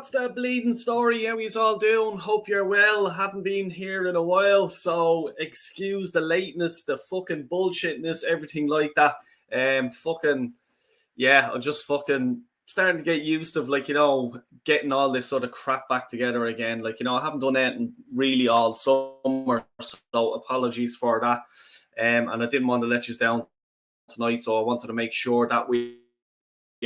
what's the bleeding story? How you all doing? Hope you're well. Haven't been here in a while, so excuse the lateness, the fucking bullshitness, everything like that. I'm just fucking starting to get used to getting all this sort of crap back together again. I haven't done anything really all summer, so apologies for that. And I didn't want to let you down tonight, so I wanted to make sure that we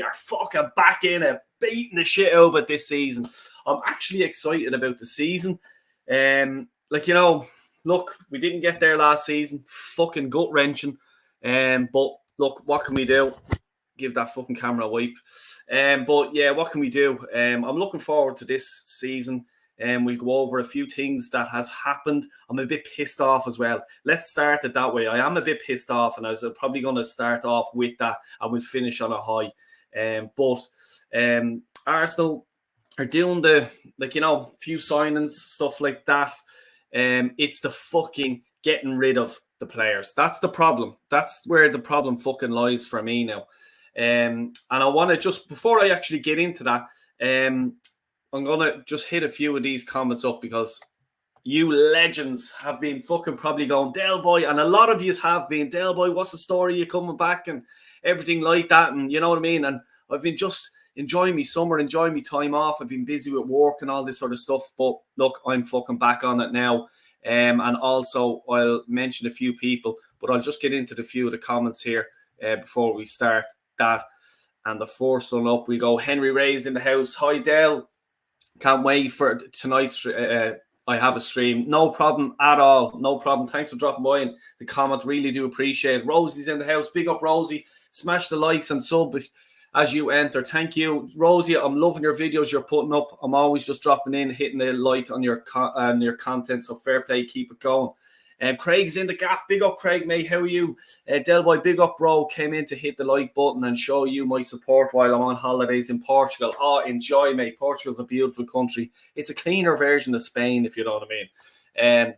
are fucking back in it, beating the shit over this season. I'm actually excited about the season. Look, we didn't get there last season. Fucking gut wrenching. But look, what can we do? Give that fucking camera a wipe. What can we do? I'm looking forward to this season. We'll go over a few things that has happened. I'm a bit pissed off as well. Let's start it that way. I am a bit pissed off, and I was probably going to start off with that, and we'll finish on a high. Arsenal are doing few signings, stuff like that. It's the fucking getting rid of the players. That's the problem. That's where the problem fucking lies for me now. And I want to just, before I actually get into that, I'm going to just hit a few of these comments up because you legends have been fucking probably going, Del Boy, and a lot of yous have been, Del Boy, what's the story? You coming back and everything like that, and you know what I mean? And I've been just enjoying my summer, enjoying my time off. I've been busy with work and all this sort of stuff, but look, I'm fucking back on it now. And also, I'll mention a few people, but I'll just get into the few of the comments here before we start that. And the first one up, we go, Henry Ray's in the house. Hi, Del. Can't wait for tonight's I have a stream. No problem at all. No problem. Thanks for dropping by and the comments. Really do appreciate it. Rosie's in the house. Big up, Rosie. Smash the likes and sub as you enter. Thank you, Rosie. I'm loving your videos you're putting up. I'm always just dropping in, hitting a like on your content. So fair play. Keep it going. Craig's in the gaff. Big up, Craig, mate. How are you? Del Boy, big up, bro. Came in to hit the like button and show you my support while I'm on holidays in Portugal. Oh, enjoy, mate. Portugal's a beautiful country. It's a cleaner version of Spain, if you know what I mean.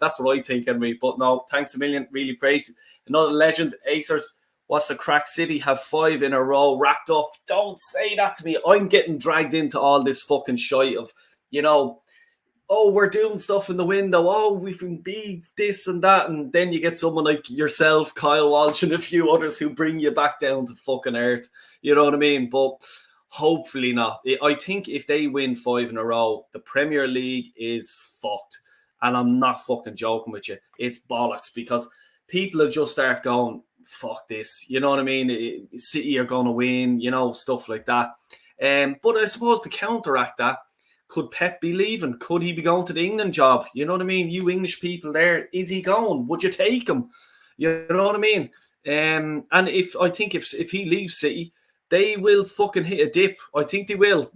That's what I think, anyway. But no, thanks a million. Really praise. Another legend, Acers. What's the crack? City have 5 in a row wrapped up. Don't say that to me. I'm getting dragged into all this fucking shite of, oh, we're doing stuff in the window. Oh, we can be this and that. And then you get someone like yourself, Kyle Walsh, and a few others who bring you back down to fucking earth. You know what I mean? But hopefully not. I think if they win 5 in a row, the Premier League is fucked. And I'm not fucking joking with you. It's bollocks because people will just start going, fuck this. You know what I mean? City are going to win, stuff like that. But I suppose to counteract that, could Pep be leaving? Could he be going to the England job? You know what I mean? You English people there, is he going? Would you take him? You know what I mean? And if he leaves City, they will fucking hit a dip. I think they will,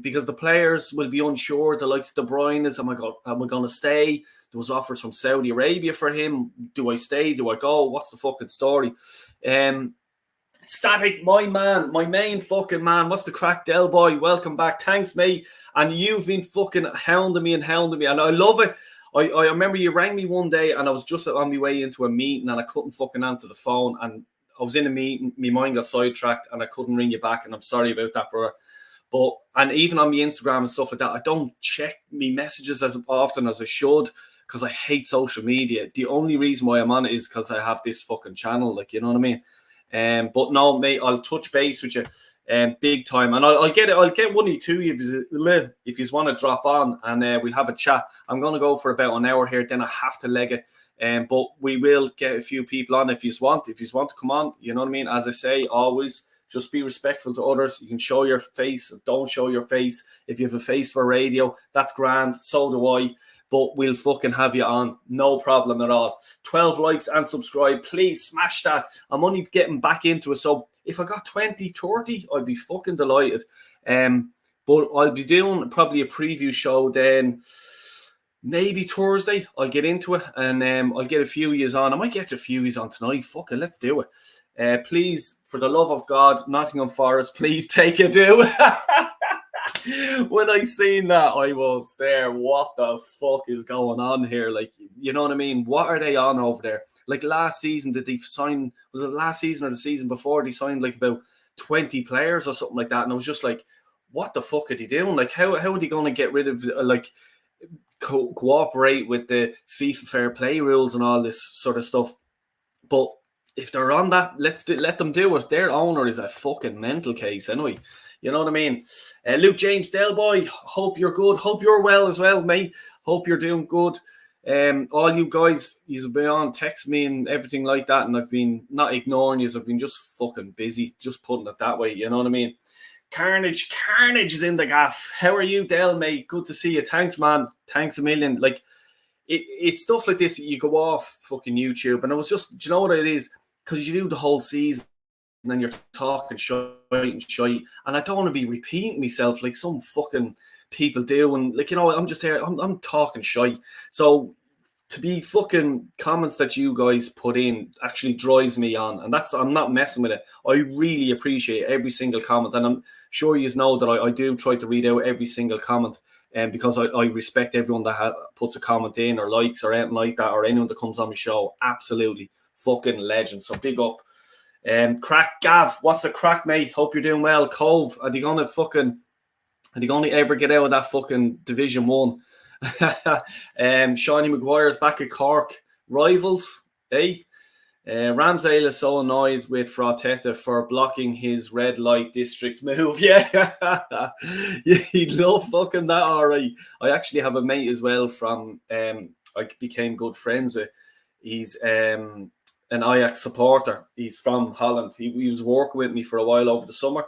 because the players will be unsure. The likes of De Bruyne is, am I going to stay? There was offers from Saudi Arabia for him. Do I stay? Do I go? What's the fucking story? Static, my man, my main fucking man. What's the crack, Del Boy? Welcome back. Thanks, mate. And you've been fucking hounding me. And I love it. I remember you rang me one day and I was just on my way into a meeting and I couldn't fucking answer the phone. And I was in a meeting, my mind got sidetracked and I couldn't ring you back. And I'm sorry about that, brother. And even on my Instagram and stuff like that, I don't check my messages as often as I should because I hate social media. The only reason why I'm on it is because I have this fucking channel, you know what I mean? But no, mate, I'll touch base with you big time, and I'll get one of you two if you want to drop on, and we'll have a chat. I'm going to go for about an hour here, then I have to leg it. But we will get a few people on if you want to come on. You know what I mean? As I say, always just be respectful to others. You can show your face, don't show your face. If you have a face for radio, that's grand. So do I. But we'll fucking have you on. No problem at all. 12 likes and subscribe. Please smash that. I'm only getting back into it. So if I got 20, 30, I'd be fucking delighted. But I'll be doing probably a preview show then. Maybe Thursday. I'll get into it. And I'll get a few years on. I might get a few years on tonight. Fuck it. Let's do it. Please, for the love of God, Nottingham Forest, please take a do. When I seen that, I was there. What the fuck is going on here? You know what I mean? What are they on over there? Last season, did they sign? Was it last season or the season before? They signed about 20 players or something like that. And I was just like, what the fuck are they doing? Like, how are they going to get rid of, like, cooperate with the FIFA fair play rules and all this sort of stuff? But if they're on that, let them do it. Their owner is a fucking mental case anyway. You know what I mean? Luke James, Del Boy, hope you're good. Hope you're well as well, mate. Hope you're doing good. All you guys, you've been on, text me and everything like that, and I've been not ignoring you. I've been just fucking busy, just putting it that way. You know what I mean? Carnage is in the gaff. How are you, Del, mate? Good to see you. Thanks, man. Thanks a million. Like, it's stuff like this that you go off fucking YouTube, and I was just, do you know what it is? Because you do the whole season, and then you're talking shite, and I don't want to be repeating myself like some fucking people do, and like, you know, I'm just here, I'm talking shite. So to be fucking comments that you guys put in actually drives me on, and I'm not messing with it. I really appreciate every single comment, and I'm sure you know that I do try to read out every single comment, and because I respect everyone that puts a comment in or likes or anything like that, or anyone that comes on my show. Absolutely fucking legend. So big up. Crack Gav, what's the crack, mate? Hope you're doing well. Cove, are they gonna ever get out of that fucking Division 1? Shawnee Maguire's back at Cork. Rivals, eh? Ramsdale is so annoyed with Arteta for blocking his red light district move. Yeah, he'd love fucking that. All right. I actually have a mate as well from I became good friends with. He's an Ajax supporter. He's from Holland. He was working with me for a while over the summer.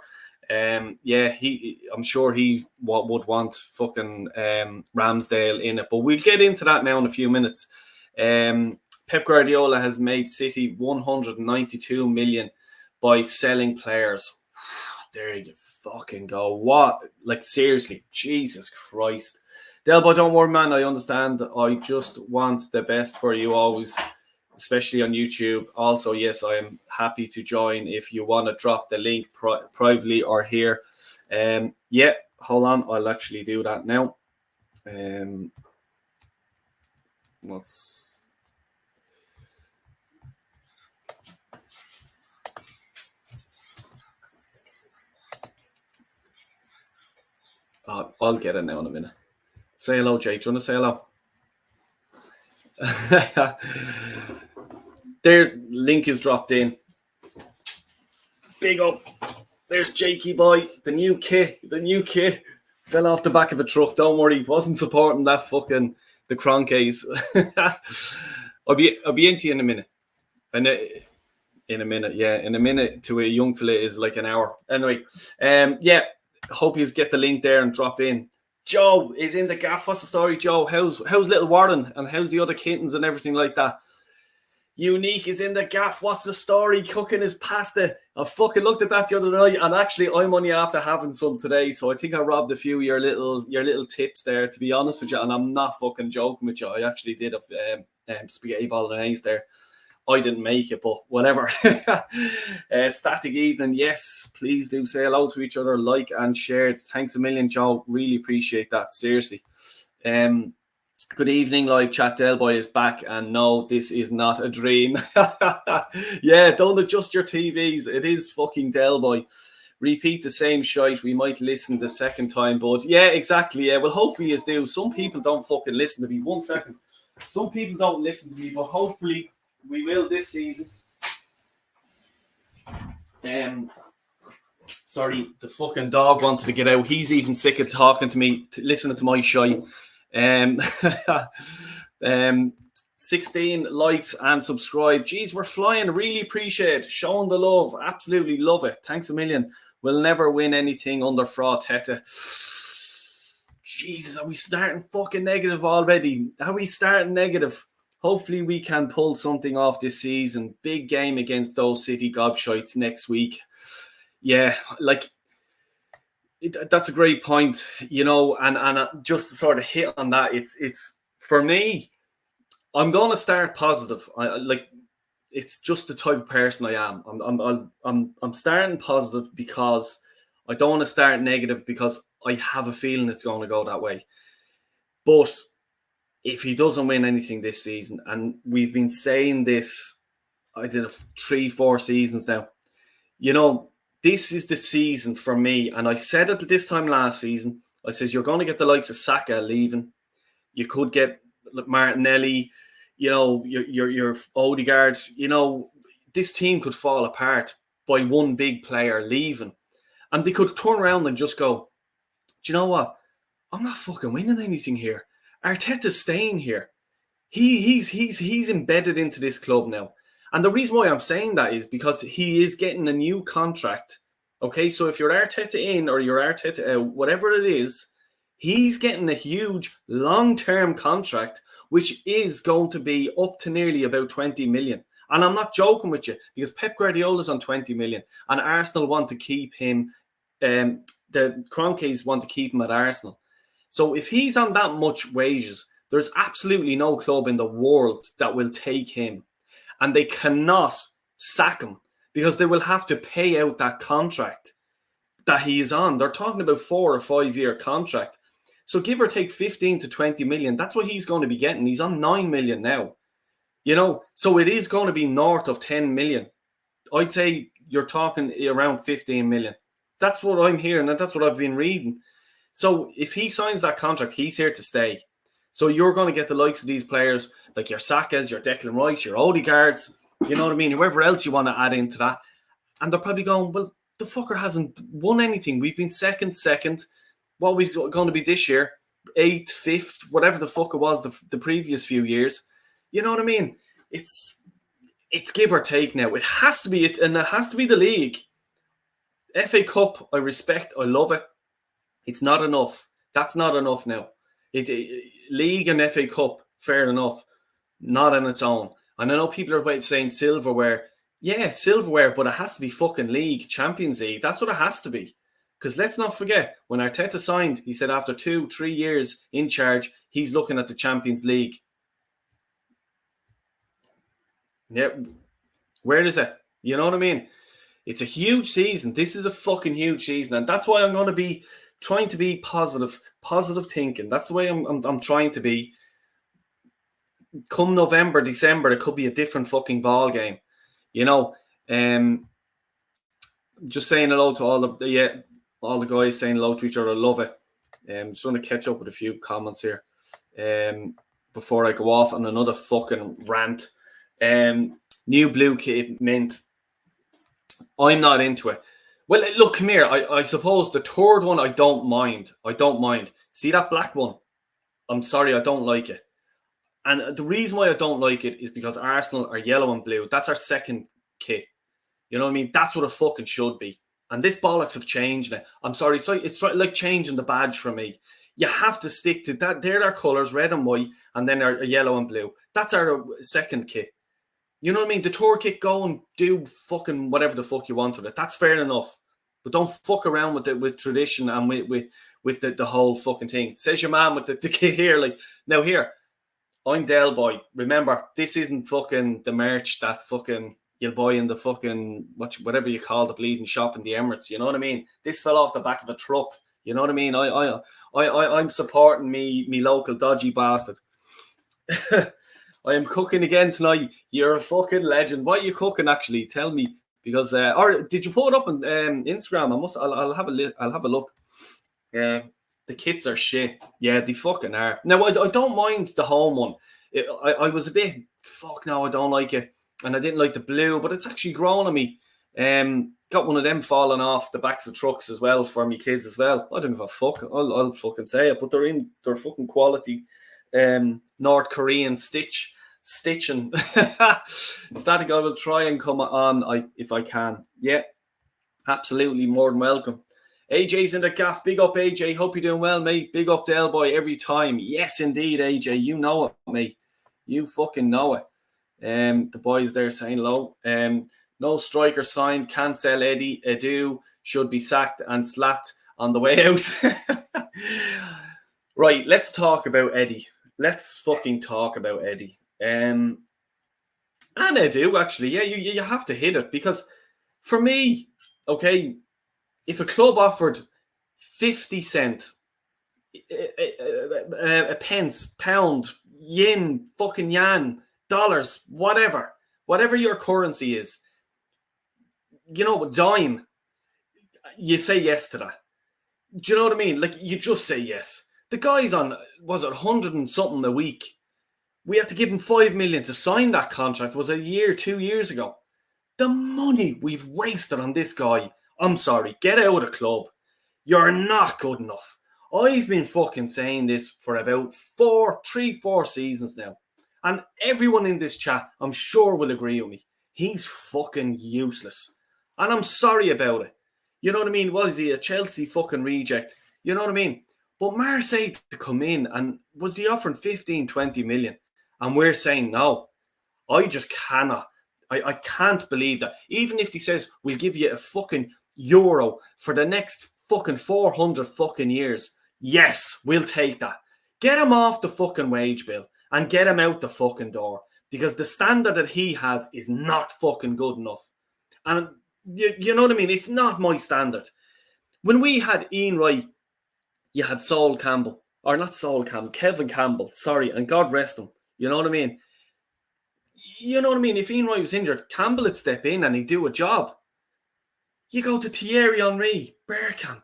I'm sure he would want fucking Ramsdale in it, but we'll get into that now in a few minutes. Pep Guardiola has made City 192 million by selling players. There you fucking go. What? Like, seriously, Jesus Christ. Delbo, don't worry, man. I understand. I just want the best for you always, especially on YouTube. Also, yes, I am happy to join if you want to drop the link privately or here. Yeah, hold on. I'll actually do that now. I'll get it now in a minute. Say hello, Jake. Do you want to say hello? There's link is dropped in. Big up. There's Jakey boy. The new kid fell off the back of a truck. Don't worry, wasn't supporting that fucking the Kroenkes. I'll be into you in a minute. And in a minute, yeah, in a minute to a young fella is like an hour. Anyway, yeah. Hope you get the link there and drop in. Joe is in the gaff. What's the story, Joe? How's little Warren and how's the other kittens and everything like that? Unique is in the gaff. What's the story? Cooking his pasta. I fucking looked at that the other night, and actually I'm only after having some today, so I think I robbed a few of your little tips there, to be honest with you, and I'm not fucking joking with you. I actually did a spaghetti bolognese there. I didn't make it, but whatever. Static evening. Yes, please do say hello to each other, like and share. Thanks a million, Joe. Really appreciate that. Seriously. Good evening, live chat. Delboy is back, and no, this is not a dream. Yeah, don't adjust your TVs. It is fucking Delboy. Repeat the same shite. We might listen the second time, but yeah, exactly. Yeah, well, hopefully you do. Some people don't fucking listen to me. 1 second. Some people don't listen to me, but hopefully we will this season. Sorry, the fucking dog wanted to get out. He's even sick of talking to me, listening to my shite. 16 likes and subscribe. Jeez, we're flying. Really appreciate it. Showing the love. Absolutely love it. Thanks a million. We'll never win anything under Arteta. Jesus, are we starting fucking negative already? Are we starting negative? Hopefully we can pull something off this season. Big game against those City gobshites next week. Yeah, like, that's a great point, you know, and just to sort of hit on that, it's for me, I'm going to start positive. It's just the type of person I am. I'm starting positive because I don't want to start negative because I have a feeling it's going to go that way. But if he doesn't win anything this season, and we've been saying this, I did 3-4 seasons now, you know, this is the season for me. And I said it this time last season. I says, you're going to get the likes of Saka leaving. You could get Martinelli, your Odegaard. This team could fall apart by one big player leaving. And they could turn around and just go, do you know what? I'm not fucking winning anything here. Arteta's staying here. He's embedded into this club now. And the reason why I'm saying that is because he is getting a new contract. Okay, so if you're Arteta in or you're Arteta out, whatever it is, he's getting a huge long-term contract, which is going to be up to nearly about 20 million. And I'm not joking with you, because Pep Guardiola's on 20 million and Arsenal want to keep him. The Kroenkes want to keep him at Arsenal. So if he's on that much wages, there's absolutely no club in the world that will take him. And they cannot sack him because they will have to pay out that contract that he is on. They're talking about 4 or 5 year contract. So give or take 15 to 20 million. That's what he's going to be getting. He's on 9 million now. So it is going to be north of 10 million. I'd say you're talking around 15 million. That's what I'm hearing, and that's what I've been reading. So if he signs that contract, he's here to stay. So you're going to get the likes of these players, like your Sakas, your Declan Rice, your Odegaards, you know what I mean? Whoever else you want to add into that. And they're probably going, well, the fucker hasn't won anything. We've been second. What are we going to be this year? 8th, 5th, whatever the fuck it was the previous few years. You know what I mean? It's give or take now. It has to be it, and it has to be the league. FA Cup, I respect, I love it. It's not enough. That's not enough now. League and FA Cup, fair enough. Not on its own. And I know people are about saying silverware. Yeah, silverware, but it has to be fucking league, Champions League. That's what it has to be. Because let's not forget, when Arteta signed, he said after 2-3 years in charge, he's looking at the Champions League. Yeah, where is it? You know what I mean? It's a huge season. This is a fucking huge season. And that's why I'm going to be trying to be positive thinking. That's the way I'm trying to be. Come November, December, it could be a different fucking ball game. Just saying hello to all the guys saying hello to each other. I love it. Just want to catch up with a few comments here before I go off on another fucking rant. New blue kit mint. I'm not into it. Well, look, come here. I suppose the third one I don't mind. See that black one? I'm sorry, I don't like it. And the reason why I don't like it is because Arsenal are yellow and blue. That's our second kit. You know what I mean? That's what it fucking should be. And this bollocks have changed it. I'm sorry. It's like changing the badge for me. You have to stick to that. They're our colours, red and white, and then our yellow and blue. That's our second kit. You know what I mean? The tour kit, go and do fucking whatever the fuck you want with it. That's fair enough. But don't fuck around with tradition and with the whole fucking thing. Says your man with the kit here. Like, now here, I'm Del Boy. Remember, this isn't fucking the merch that fucking you'll buy in the fucking whatever you call the bleeding shop in the Emirates. You know what I mean? This fell off the back of a truck. You know what I mean? I'm supporting me local dodgy bastard. I am cooking again tonight. You're a fucking legend. What are you cooking actually? Tell me, because or did you put it up on Instagram? I'll have a look. The kits are shit. Yeah, they fucking are. Now I don't mind the home one. I was a bit fuck. No, I don't like it, and I didn't like the blue, but it's actually grown on me. Got one of them falling off the backs of trucks as well for me kids as well. I don't give a fuck. I'll fucking say it, but they're fucking quality. North Korean stitching. Static, I will try and come on if I can. Yeah, absolutely, more than welcome. AJ's in the gaff. Big up, AJ. Hope you're doing well, mate. Big up, Del Boy, every time. Yes, indeed, AJ. You know it, mate. You fucking know it. The boys there saying hello. No striker signed. Can't sell Eddie. Edu should be sacked and slapped on the way out. Right, let's talk about Eddie. Let's fucking talk about Eddie. And Edu, actually. Yeah, you have to hit it, because for me, okay, if a club offered 50 cent, a pence, pound, yen, fucking yan, dollars, whatever your currency is, dime, you say yes to that. Do you know what I mean? Like, you just say yes. The guy's on, was it 100 and something a week? We had to give him 5 million to sign that contract. Was it a year, 2 years ago? The money we've wasted on this guy. I'm sorry, get out of the club. You're not good enough. I've been fucking saying this for about 4 seasons now. And everyone in this chat, I'm sure, will agree with me. He's fucking useless. And I'm sorry about it. You know what I mean? Was he a Chelsea fucking reject? You know what I mean? But Marseille to come in, and was he offering 15, 20 million? And we're saying no. I just cannot. I can't believe that. Even if he says, we'll give you a fucking euro for the next fucking 400 fucking years. Yes, we'll take that. Get him off the fucking wage bill and get him out the fucking door, because the standard that he has is not fucking good enough. And you know what I mean? It's not my standard. When we had Ian Wright, you had Sol Campbell, or not Sol Campbell, Kevin Campbell, sorry, and God rest him. You know what I mean? You know what I mean? If Ian Wright was injured, Campbell would step in and he'd do a job. You go to Thierry Henry, Bergkamp.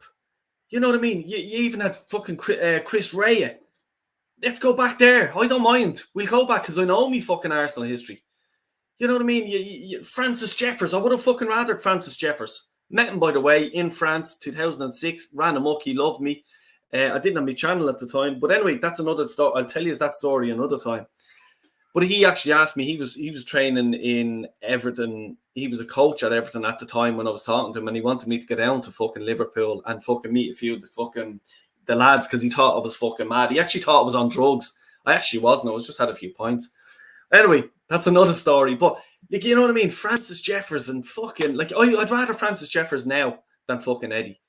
You know what I mean? You even had fucking Chris Rea. Let's go back there. I don't mind. We'll go back because I know me fucking Arsenal history. You know what I mean? Francis Jeffers. I would have fucking rathered Francis Jeffers. Met him, by the way, in France, 2006. Ran amok. He loved me. I didn't have my channel at the time. But anyway, that's another story. I'll tell you that story another time. But he actually asked me, he was training in Everton. He was a coach at Everton at the time when I was talking to him, and he wanted me to get down to fucking Liverpool and fucking meet a few of the lads, because he thought I was fucking mad. He actually thought I was on drugs. I actually wasn't. I was just had a few pints. Anyway, that's another story. But, like, you know what I mean? Francis Jeffers and fucking, like, I'd rather Francis Jeffers now than fucking Eddie.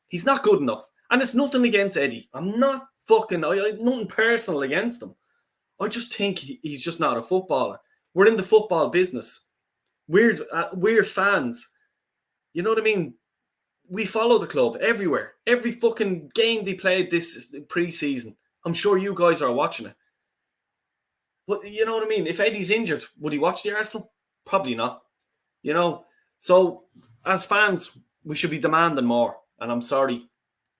He's not good enough. And it's nothing against Eddie. I'm not fucking, I nothing personal against him. I just think he's just not a footballer. We're in the football business. We're fans. You know what I mean? We follow the club everywhere. Every fucking game they played this pre-season. I'm sure you guys are watching it. But you know what I mean? If Eddie's injured, would he watch the Arsenal? Probably not. You know? So, as fans, we should be demanding more. And I'm sorry,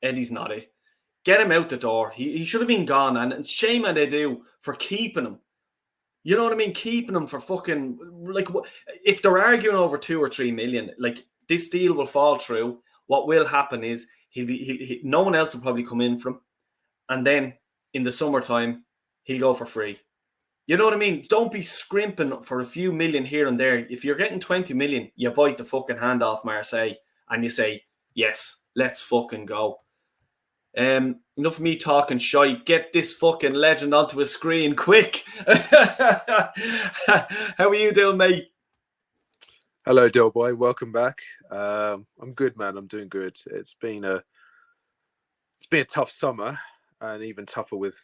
Eddie's not it. Get him out the door. He should have been gone. And shame on they do for keeping him. You know what I mean? Keeping him for fucking, like, if they're arguing over 2 or 3 million, like, this deal will fall through. What will happen is no one else will probably come in from him. And then in the summertime, he'll go for free. You know what I mean? Don't be scrimping for a few million here and there. If you're getting 20 million, you bite the fucking hand off Marseille and you say, yes, let's fucking go. Enough of me talking shite. Get this fucking legend onto a screen quick. How are you doing, mate? Hello, Del Boy. Welcome back. I'm good, man. I'm doing good. It's been a tough summer, and even tougher with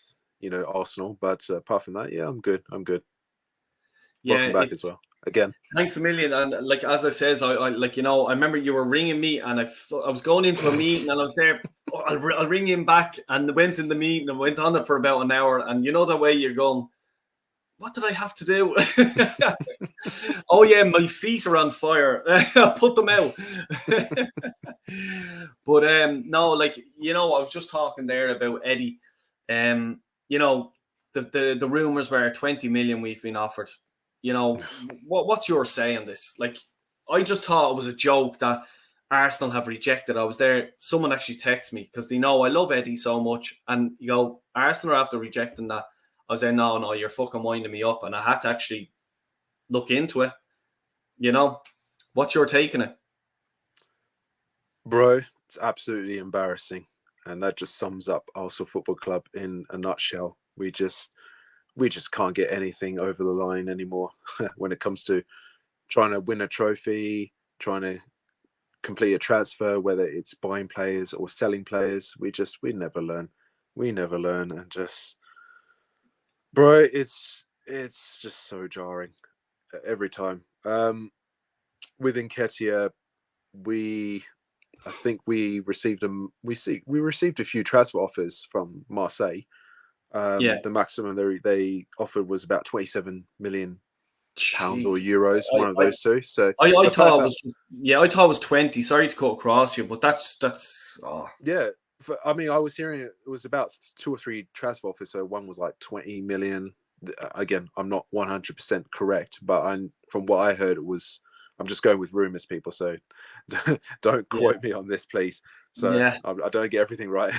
Arsenal. But apart from that, yeah, I'm good. Yeah, welcome back as well. Again, thanks a million. And like, as I says, I remember you were ringing me, and I was going into a meeting, and I was there. I'll ring him back, and went in the meeting and went on it for about an hour. And you know the way you're going, what did I have to do? Oh yeah, my feet are on fire. I'll put them out. But no, like, I was just talking there about Eddie. The rumors were 20 million we've been offered. What's your say on this? Like, I just thought it was a joke that Arsenal have rejected. I was there. Someone actually texted me because they know I love Eddie so much, and Arsenal are after rejecting that. I was there, no, you're fucking winding me up, and I had to actually look into it. What's your take on it? Bro, it's absolutely embarrassing, and that just sums up Arsenal Football Club in a nutshell. We just can't get anything over the line anymore when it comes to trying to win a trophy, trying to complete a transfer, whether it's buying players or selling players. We never learn. And just, bro, it's just so jarring every time. With Nketiah, I think we received a few transfer offers from Marseille. The maximum they offered was about 27 million pounds or Jesus. euros, one of those two. So I the fact thought it that, was I thought it was 20. Sorry to cut across you, but that's yeah, I mean, I was hearing it was about 2 or 3 transfer offers. So one was like 20 million. Again, I'm not 100% correct, but from what I heard, it was. I'm just going with rumors, people. So don't quote me on this, please. So yeah. I don't get everything right,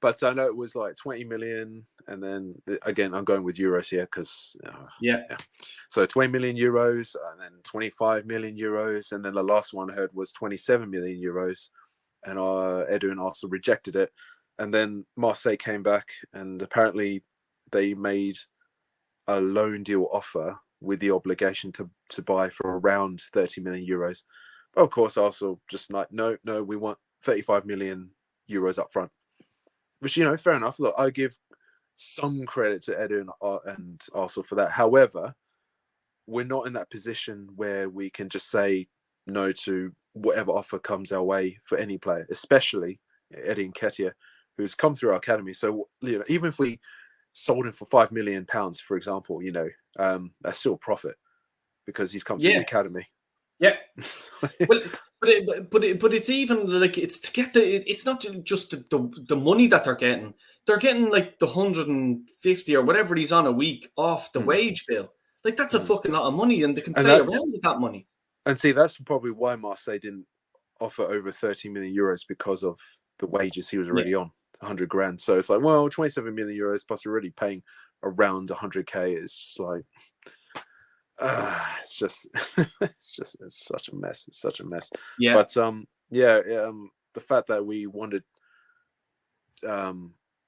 but I know it was like 20 million, and then again, I'm going with euros here because Yeah. So 20 million euros, and then 25 million euros, and then the last one I heard was 27 million euros, and Edu and Arsenal rejected it, and then Marseille came back, and apparently they made a loan deal offer with the obligation to buy for around 30 million euros. But of course, Arsenal just like, no, we want 35 million euros up front. Which, fair enough. Look, I give some credit to Edu and Arsenal for that. However, we're not in that position where we can just say no to whatever offer comes our way for any player, especially Eddie Nketiah, who's come through our academy. So, even if we sold him for £5 million, for example, that's still profit because he's come through the academy. Yeah. Well, but it's even like it's to get it's not just the money that they're getting. They're getting like the 150 or whatever he's on a week off the wage bill. Like that's a fucking lot of money, and they can play around with that money. And see, that's probably why Marseille didn't offer over 30 million euros, because of the wages he was already on. 100 grand. So it's like, well, 27 million euros plus we're already paying around 100k. It's like, it's such a mess. It's such a mess. Yeah. But the fact that we wanted,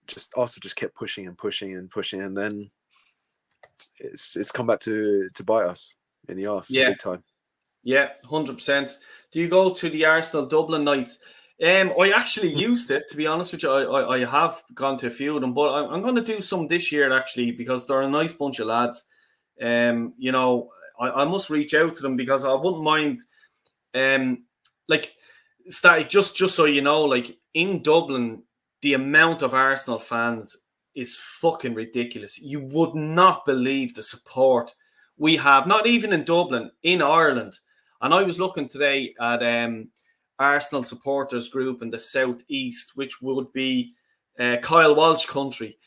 just kept pushing, and then it's come back to bite us in the arse big time. Yeah, 100%. Do you go to the Arsenal Dublin night? I actually used it, to be honest with you. I have gone to a few of them, but I'm going to do some this year actually, because they're a nice bunch of lads. I must reach out to them because I wouldn't mind. Just so you know, like in Dublin, the amount of Arsenal fans is fucking ridiculous. You would not believe the support we have, not even in Dublin, in Ireland. And I was looking today at Arsenal supporters group in the southeast, which would be Kyle Walsh country,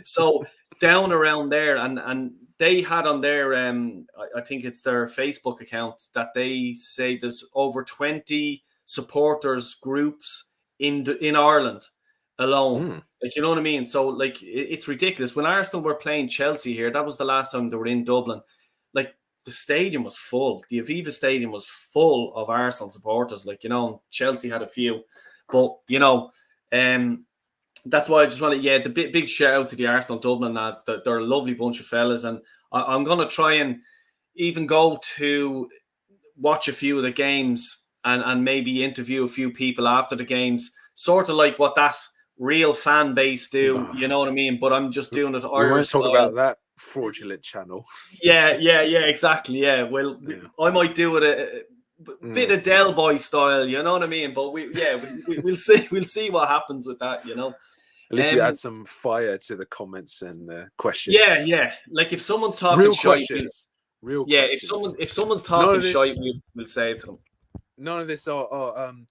So down around there, and they had on their I think it's their Facebook account that they say there's over 20 supporters groups in Ireland alone. Like, you know what I mean? So like it's ridiculous. When Arsenal were playing Chelsea here, that was the last time they were in Dublin. Like, the stadium was full. The Aviva Stadium was full of Arsenal supporters. Like, Chelsea had a few. But, that's why I just want to, the big shout out to the Arsenal Dublin lads. They're a lovely bunch of fellas. And I'm going to try and even go to watch a few of the games and maybe interview a few people after the games. Sort of like what that real fan base do, you know what I mean? But I'm just doing it Irish. We won't talk about that fraudulent channel. Yeah, exactly. Yeah, well, I might do it a bit of Del Boy style, you know what I mean? But we'll see. We'll see what happens with that, At least we add some fire to the comments and questions. Yeah. Like if someone's talking real shite, questions. If someone's talking shite, we'll say it to them. None of this.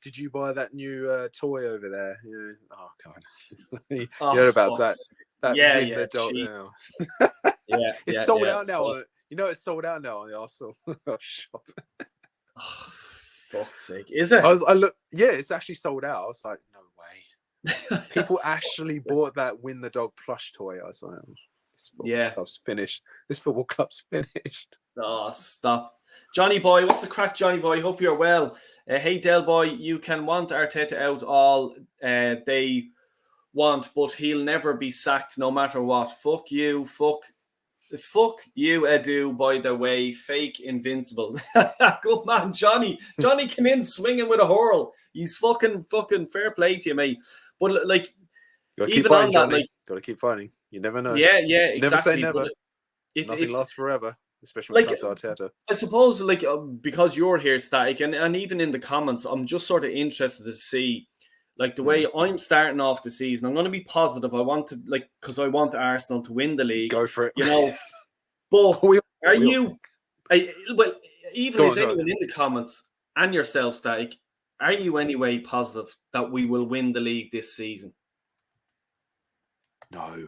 Did you buy that new toy over there? Oh God, you heard about that? It's sold out now. It's sold out now on the Arsenal shop. Oh, fuck's sake! Is it? It's actually sold out. I was like, no way. People actually bought that Win the Dog plush toy. I was like, this football club's finished. This football club's finished. Oh, stop. Johnny boy, what's the crack, Johnny boy? Hope you're well. Hey, Del boy, you can want Arteta out all they want, but he'll never be sacked no matter what. Fuck you, fuck you, Edu, by the way. Fake invincible. Good man, Johnny. Johnny came in swinging with a hurl. He's fucking fair play to you, mate. But like, gotta keep fighting, Johnny. Gotta keep fighting. You never know. Yeah, exactly. Never say never. Nothing lasts forever. Especially when it comes to Arteta. I suppose, because you're here, Static, and even in the comments, I'm just sort of interested to see, like, the way I'm starting off the season. I'm going to be positive. I want to, because I want Arsenal to win the league. Go for it. But Are we all you? Well, even as anyone in the comments and yourself, Static, are you anyway positive that we will win the league this season? No.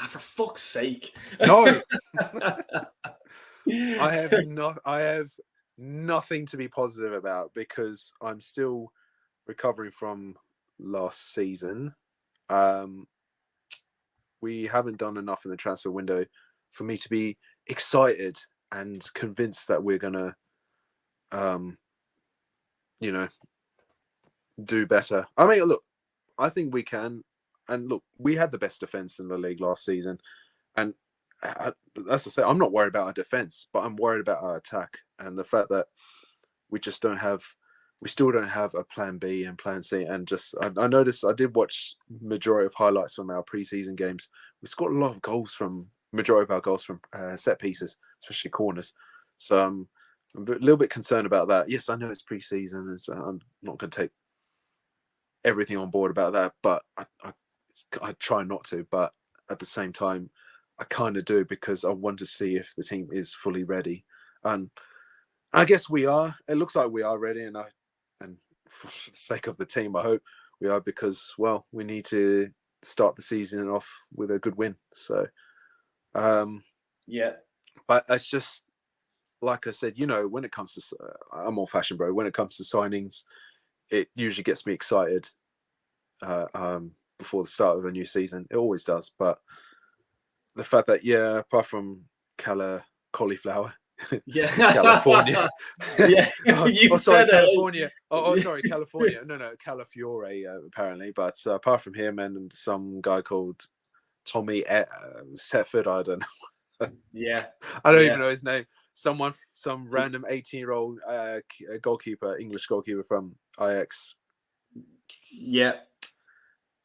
For fuck's sake! No. I have nothing to be positive about because I'm still recovering from last season. We haven't done enough in the transfer window for me to be excited and convinced that we're gonna, do better. I mean, look, I think we can. And look, we had the best defense in the league last season, and that's to say, I'm not worried about our defense, but I'm worried about our attack and the fact that we just don't have, we still don't have a plan B and plan C. And just, I noticed, I did watch majority of highlights from our preseason games. We scored a lot of goals majority of our goals from set pieces, especially corners. So I'm a little bit concerned about that. Yes, I know it's preseason, and I'm not going to take everything on board about that, but I try not to. But at the same time, I kind of do because I want to see if the team is fully ready. And I guess we are. It looks like we are ready, and for the sake of the team, I hope we are because, well, we need to start the season off with a good win. So, yeah. But it's just like I said, when it comes to, I'm old fashioned, bro. When it comes to signings, it usually gets me excited before the start of a new season. It always does. But the fact that, apart from cauliflower, California. Yeah, you sorry, said California. Sorry, California. No, Calafiore, apparently. But apart from him and some guy called Tommy Setford, I don't know. Yeah. I don't even know his name. Some random 18-year-old English goalkeeper from Ajax. Yeah.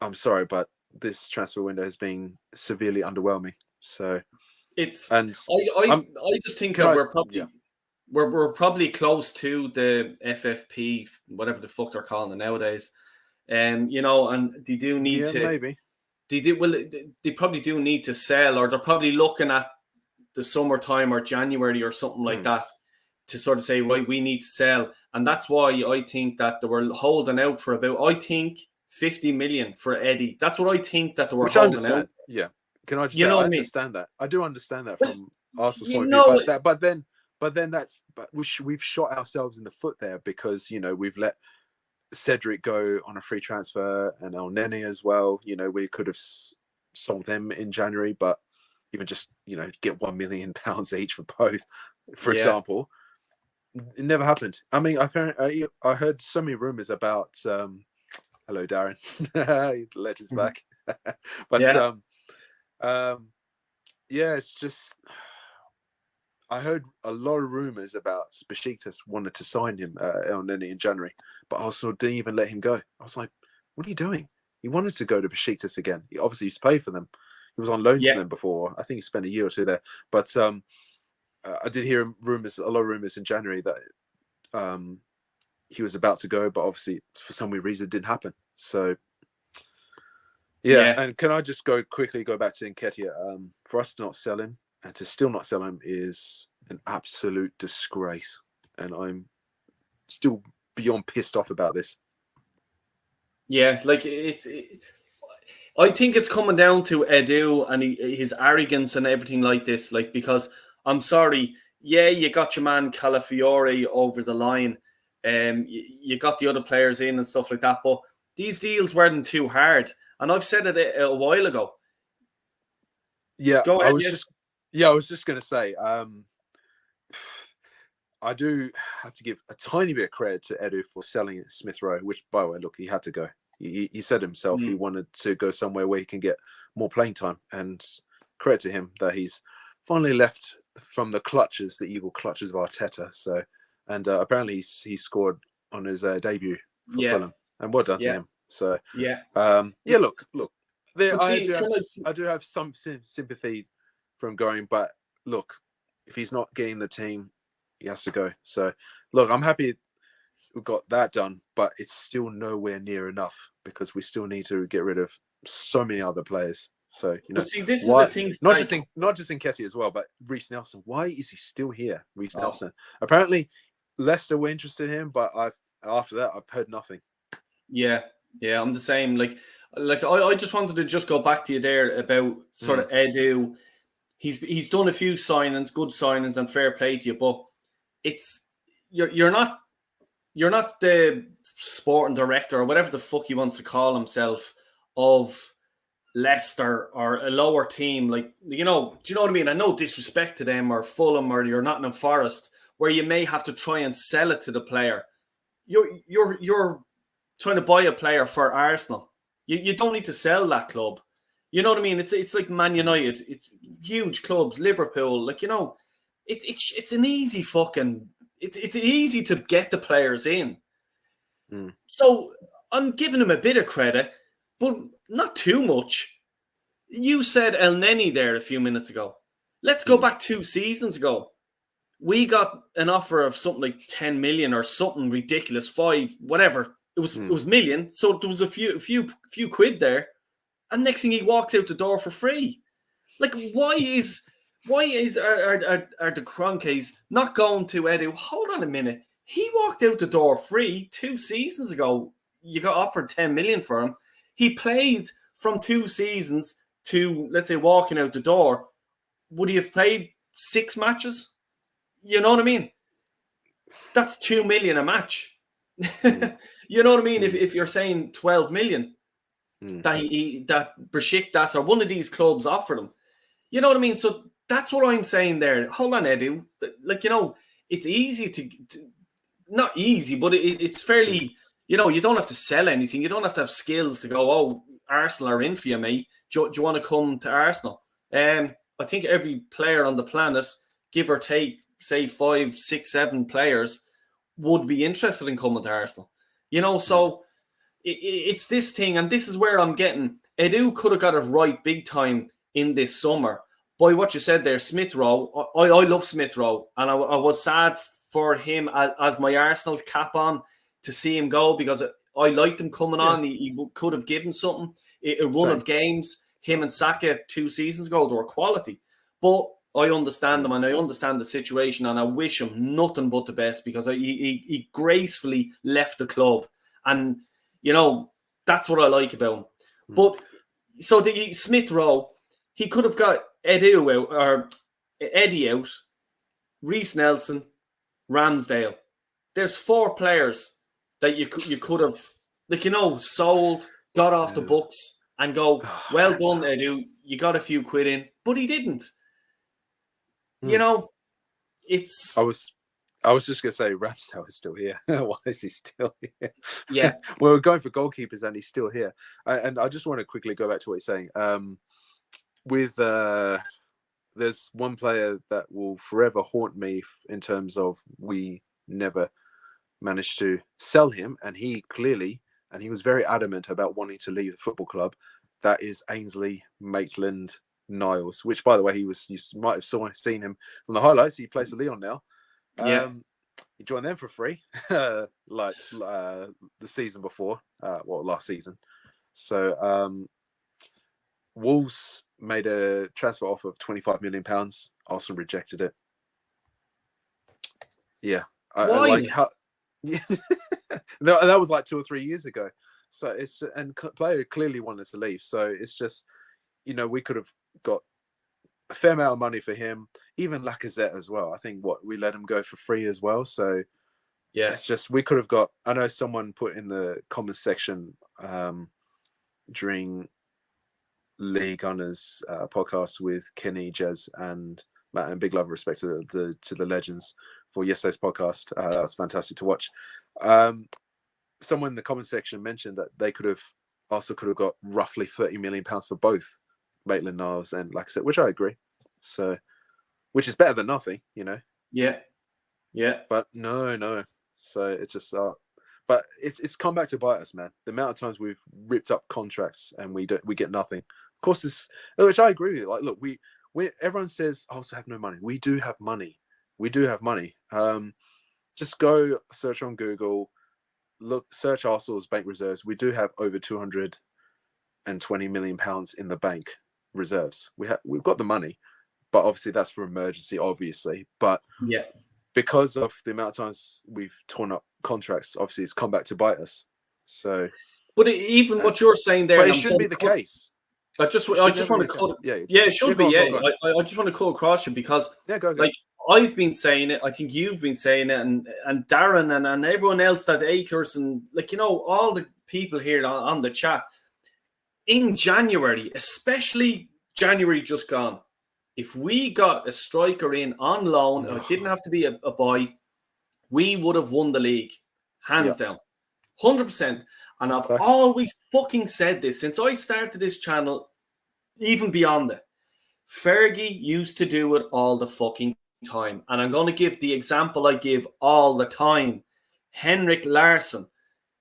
I'm sorry, but this transfer window has been severely underwhelming. So it's, and I just think that we're probably close to the FFP, whatever the fuck they're calling it nowadays. And they do need to maybe. They probably do need to sell, or they're probably looking at the summertime or January or something like that to sort of say, right, we need to sell. And that's why I think that they were holding out for about, 50 million for Eddie. That's what I think that they were holding out for. Yeah. Can I just say, I understand that. I do understand that from Arsenal's point of view. But then we've shot ourselves in the foot there because, we've let Cedric go on a free transfer and El Nene as well. We could have sold them in January, but even just, get £1 million each for both, for example. It never happened. I mean, I heard so many rumors about, hello, Darren, Legends back. But it's just, I heard a lot of rumors about Besiktas wanted to sign him, El Nene, in January, but Arsenal didn't even let him go. I was like, what are you doing? He wanted to go to Besiktas again. He obviously used to pay for them. He was on loan to them before. I think he spent a year or two there. But I did hear a lot of rumors in January that he was about to go, but obviously for some weird reason it didn't happen. So and can I just quickly go back to Nketiah? For us to not sell him and to still not sell him is an absolute disgrace, and I'm still beyond pissed off about this. Yeah, like I think it's coming down to Edu and his arrogance and everything like this. Like, because I'm sorry, you got your man Calafiore over the line, you got the other players in and stuff like that, but these deals weren't too hard. And I've said it a while ago. Yeah, I was just going to say, I do have to give a tiny bit of credit to Edu for selling Smith Rowe, which, by the way, look, he had to go. He said himself he wanted to go somewhere where he can get more playing time, and credit to him that he's finally left from the evil clutches of Arteta. So, and apparently he scored on his debut for Fulham, and well done to him. So, look, I do have some sympathy for him going, but look, if he's not getting the team, he has to go. So, look, I'm happy we got that done, but it's still nowhere near enough because we still need to get rid of so many other players. So But see, this is the why thing. not just Nketiah as well, but Reece Nelson. Why is he still here? Reece Nelson. Apparently, Leicester were interested in him, but after that I've heard nothing. Yeah, I'm the same. I just wanted to just go back to you there about sort of Edu. He's done a few signings, good signings, and fair play to you. But it's you're not the sporting director or whatever the fuck he wants to call himself of Leicester or a lower team. Like, do you know what I mean? I no disrespect to them or Fulham or you're Nottingham Forest, where you may have to try and sell it to the player. You're trying to buy a player for Arsenal. You don't need to sell that club. You know what I mean? It's like Man United. It's huge clubs. Liverpool. Like, it's an easy fucking. It's easy to get the players in. So I'm giving him a bit of credit, but not too much. You said El Neni there a few minutes ago. Let's go back 2 seasons ago. We got an offer of something like 10 million or something ridiculous, 5, whatever. It was million, so there was a few quid there, and next thing he walks out the door for free. Like, why is are the Kroenkes not going to Edu? Hold on a minute, he walked out the door free 2 seasons ago. You got offered 10 million for him. He played from 2 seasons to, let's say, walking out the door. Would he have played 6 matches? You know what I mean? That's 2 million a match. You know what I mean? If you're saying 12 million that Besiktas or one of these clubs offered him, you know what I mean? So that's what I'm saying there. Hold on, Edu. Like, it's easy to not easy, but it's fairly, you don't have to sell anything. You don't have to have skills to go, oh, Arsenal are in for you, mate. Do you want to come to Arsenal? I think every player on the planet, give or take, say 5, 6, 7 players, would be interested in coming to Arsenal. So it's this thing, and this is where I'm getting. Edu could have got it right big time in this summer. By what you said there, Smith Rowe, I love Smith Rowe, and I was sad for him as my Arsenal cap on to see him go, because I liked him coming on. He could have given something. A run of games, him and Saka 2 seasons ago, they were quality. But I understand him, and I understand the situation, and I wish him nothing but the best, because he gracefully left the club. And, that's what I like about him. But, so the Smith Rowe, he could have got Eddie out, Reece Nelson, Ramsdale. There's 4 players that you could have, sold, got off the books, and go, well done, Edu, you got a few quid in. But he didn't. It's... I was just going to say, Ramsdale is still here. Why is he still here? Yeah. Well, we're going for goalkeepers and he's still here. And I just want to quickly go back to what he's saying. There's one player that will forever haunt me in terms of we never managed to sell him. And he was very adamant about wanting to leave the football club. That is Ainsley Maitland-Niles, which, by the way, you might have seen him from the highlights. He plays for Lyon now. He joined them for free, like the season before, last season. So Wolves made a transfer offer of £25 million. Arsenal rejected it. Yeah, why? No, that was like 2 or 3 years ago. So player clearly wanted to leave. So it's just, we could have got a fair amount of money for him, even Lacazette as well. I think we let him go for free as well. So yeah, it's just, we could have got, I know someone put in the comments section during League Honors podcast with Kenny, Jez and Matt, and big love and respect to the legends for yesterday's podcast. That was fantastic to watch. Someone in the comment section mentioned that they could have got roughly £30 million for both Maitland-Niles and Lacazette, which I agree. So, which is better than nothing, Yeah. But no. So it's just, but it's come back to bite us, man. The amount of times we've ripped up contracts and we get nothing. Of course, which I agree with you. Like, look, we everyone says, "I also have no money." We do have money. Just go search on Google, search Arsenal's bank reserves. We do have over £220 million in the bank. reserves. We've got the money, but obviously that's for emergency, obviously. But Yeah. because of the amount of times we've torn up contracts, obviously it's come back to bite us. So, but even what you're saying there, but and it I'm shouldn't be the case. I just want to cut it. Yeah, it should be. Go on. I just want to cut across you because, go. Like, I've been saying it. I think you've been saying it, and Darren and everyone else, that Akers and, like, you know, all the people here on the chat in January, especially January just gone. If we got a striker in on loan, it didn't have to be a buy, we would have won the league, hands down, 100%. And I've always fucking said this since I started this channel, even beyond it. Fergie used to do it all the fucking time. And I'm going to give the example I give all the time. Henrik Larsson.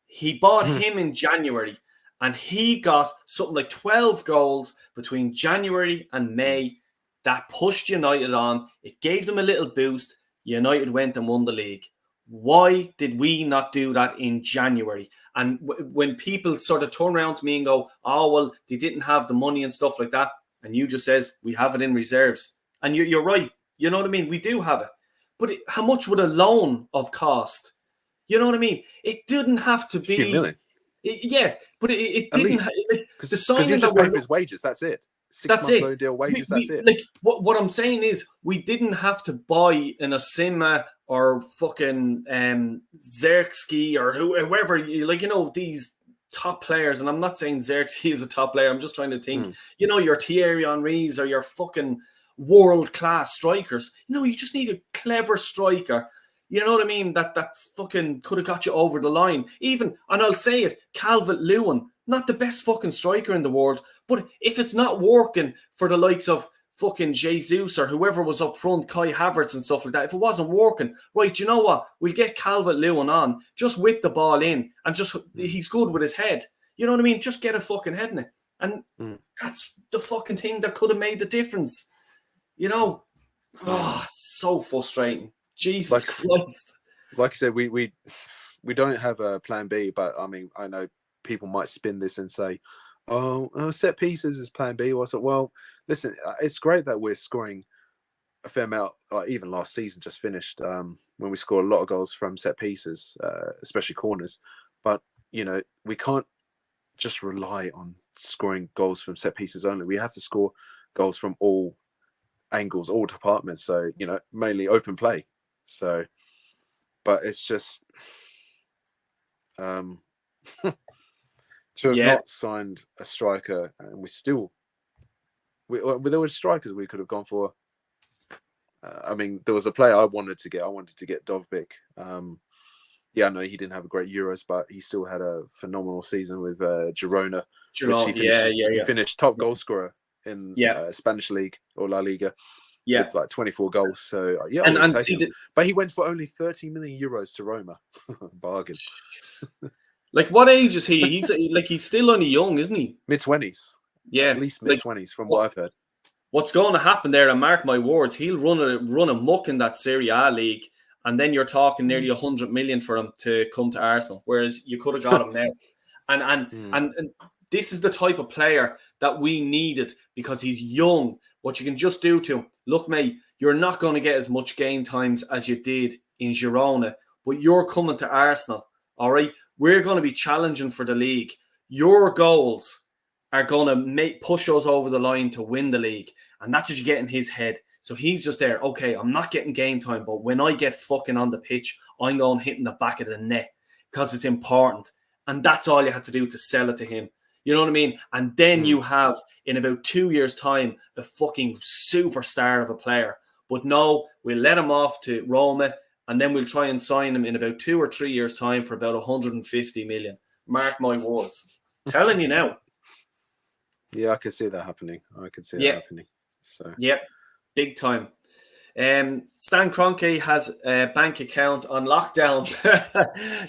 He bought him in January, and he got something like 12 goals between January and May. That pushed United on. It gave them a little boost. United went and won the league. Why did we not do that in January? And when people sort of turn around to me and go, oh, well, they didn't have the money and stuff like that, and you just says, we have it in reserves. And you're right. You know what I mean? We do have it. But how much would a loan have cost? You know what I mean? It didn't have to be... A few million. But it didn't... Because you just pay for his wages, that's it. 6-month loan deal wages, that's it. Like, what I'm saying is, we didn't have to buy an Osima or fucking Xerxes or whoever, like, you know, these top players. And I'm not saying Xerxes is a top player. I'm just trying to think, you know, your Thierry Henrys or your fucking world-class strikers. You know, you just need a clever striker. You know what I mean? That fucking could have got you over the line. Even, and I'll say it, Calvert-Lewin, not the best fucking striker in the world, but if it's not working for the likes of fucking Jesus or whoever was up front, Kai Havertz and stuff like that, if it wasn't working, right, you know what? We'll get Calvert-Lewin on, just whip the ball in, and just, he's good with his head. You know what I mean? Just get a fucking head in it. And that's the fucking thing that could have made the difference. You know? Oh, so frustrating. Jesus Christ. Like I said, we don't have a plan B, but I mean, I know people might spin this and say, oh, set pieces is plan B. Or so, well, listen, it's great that we're scoring a fair amount, like even last season just finished, when we scored a lot of goals from set pieces, especially corners. But, you know, we can't just rely on scoring goals from set pieces only. We have to score goals from all angles, all departments. So, you know, mainly open play. So, but it's just to have not signed a striker, and there were strikers we could have gone for. I mean, there was a player I wanted to get. I wanted to get Dovbyk. I know he didn't have a great Euros, but he still had a phenomenal season with Girona. He finished top goal scorer in Spanish league or La Liga. Yeah, with like 24 goals. So but he went for only 30 million euros to Roma. Bargain. Like, what age is he? He's still only young, isn't he? Mid-20s. Yeah, at least mid-20s from what I've heard. What's going to happen there? And mark my words, he'll run amok in that Serie A league, and then you're talking nearly 100 million for him to come to Arsenal. Whereas you could have got him now. And this is the type of player that we needed because he's young. What you can just do to him, look, mate, you're not going to get as much game times as you did in Girona, but you're coming to Arsenal, all right? We're going to be challenging for the league. Your goals are going to push us over the line to win the league, and that's what you get in his head. So he's just there, okay, I'm not getting game time, but when I get fucking on the pitch, I'm going hitting the back of the net because it's important. And that's all you had to do to sell it to him. You know what I mean? And then you have, in about 2 years' time, a fucking superstar of a player. But no, we'll let him off to Roma, and then we'll try and sign him in about 2 or 3 years' time for about 150 million. Mark my words. Telling you now. Yeah, I can see that happening. So yeah, big time. Stan Kroenke has a bank account on lockdown.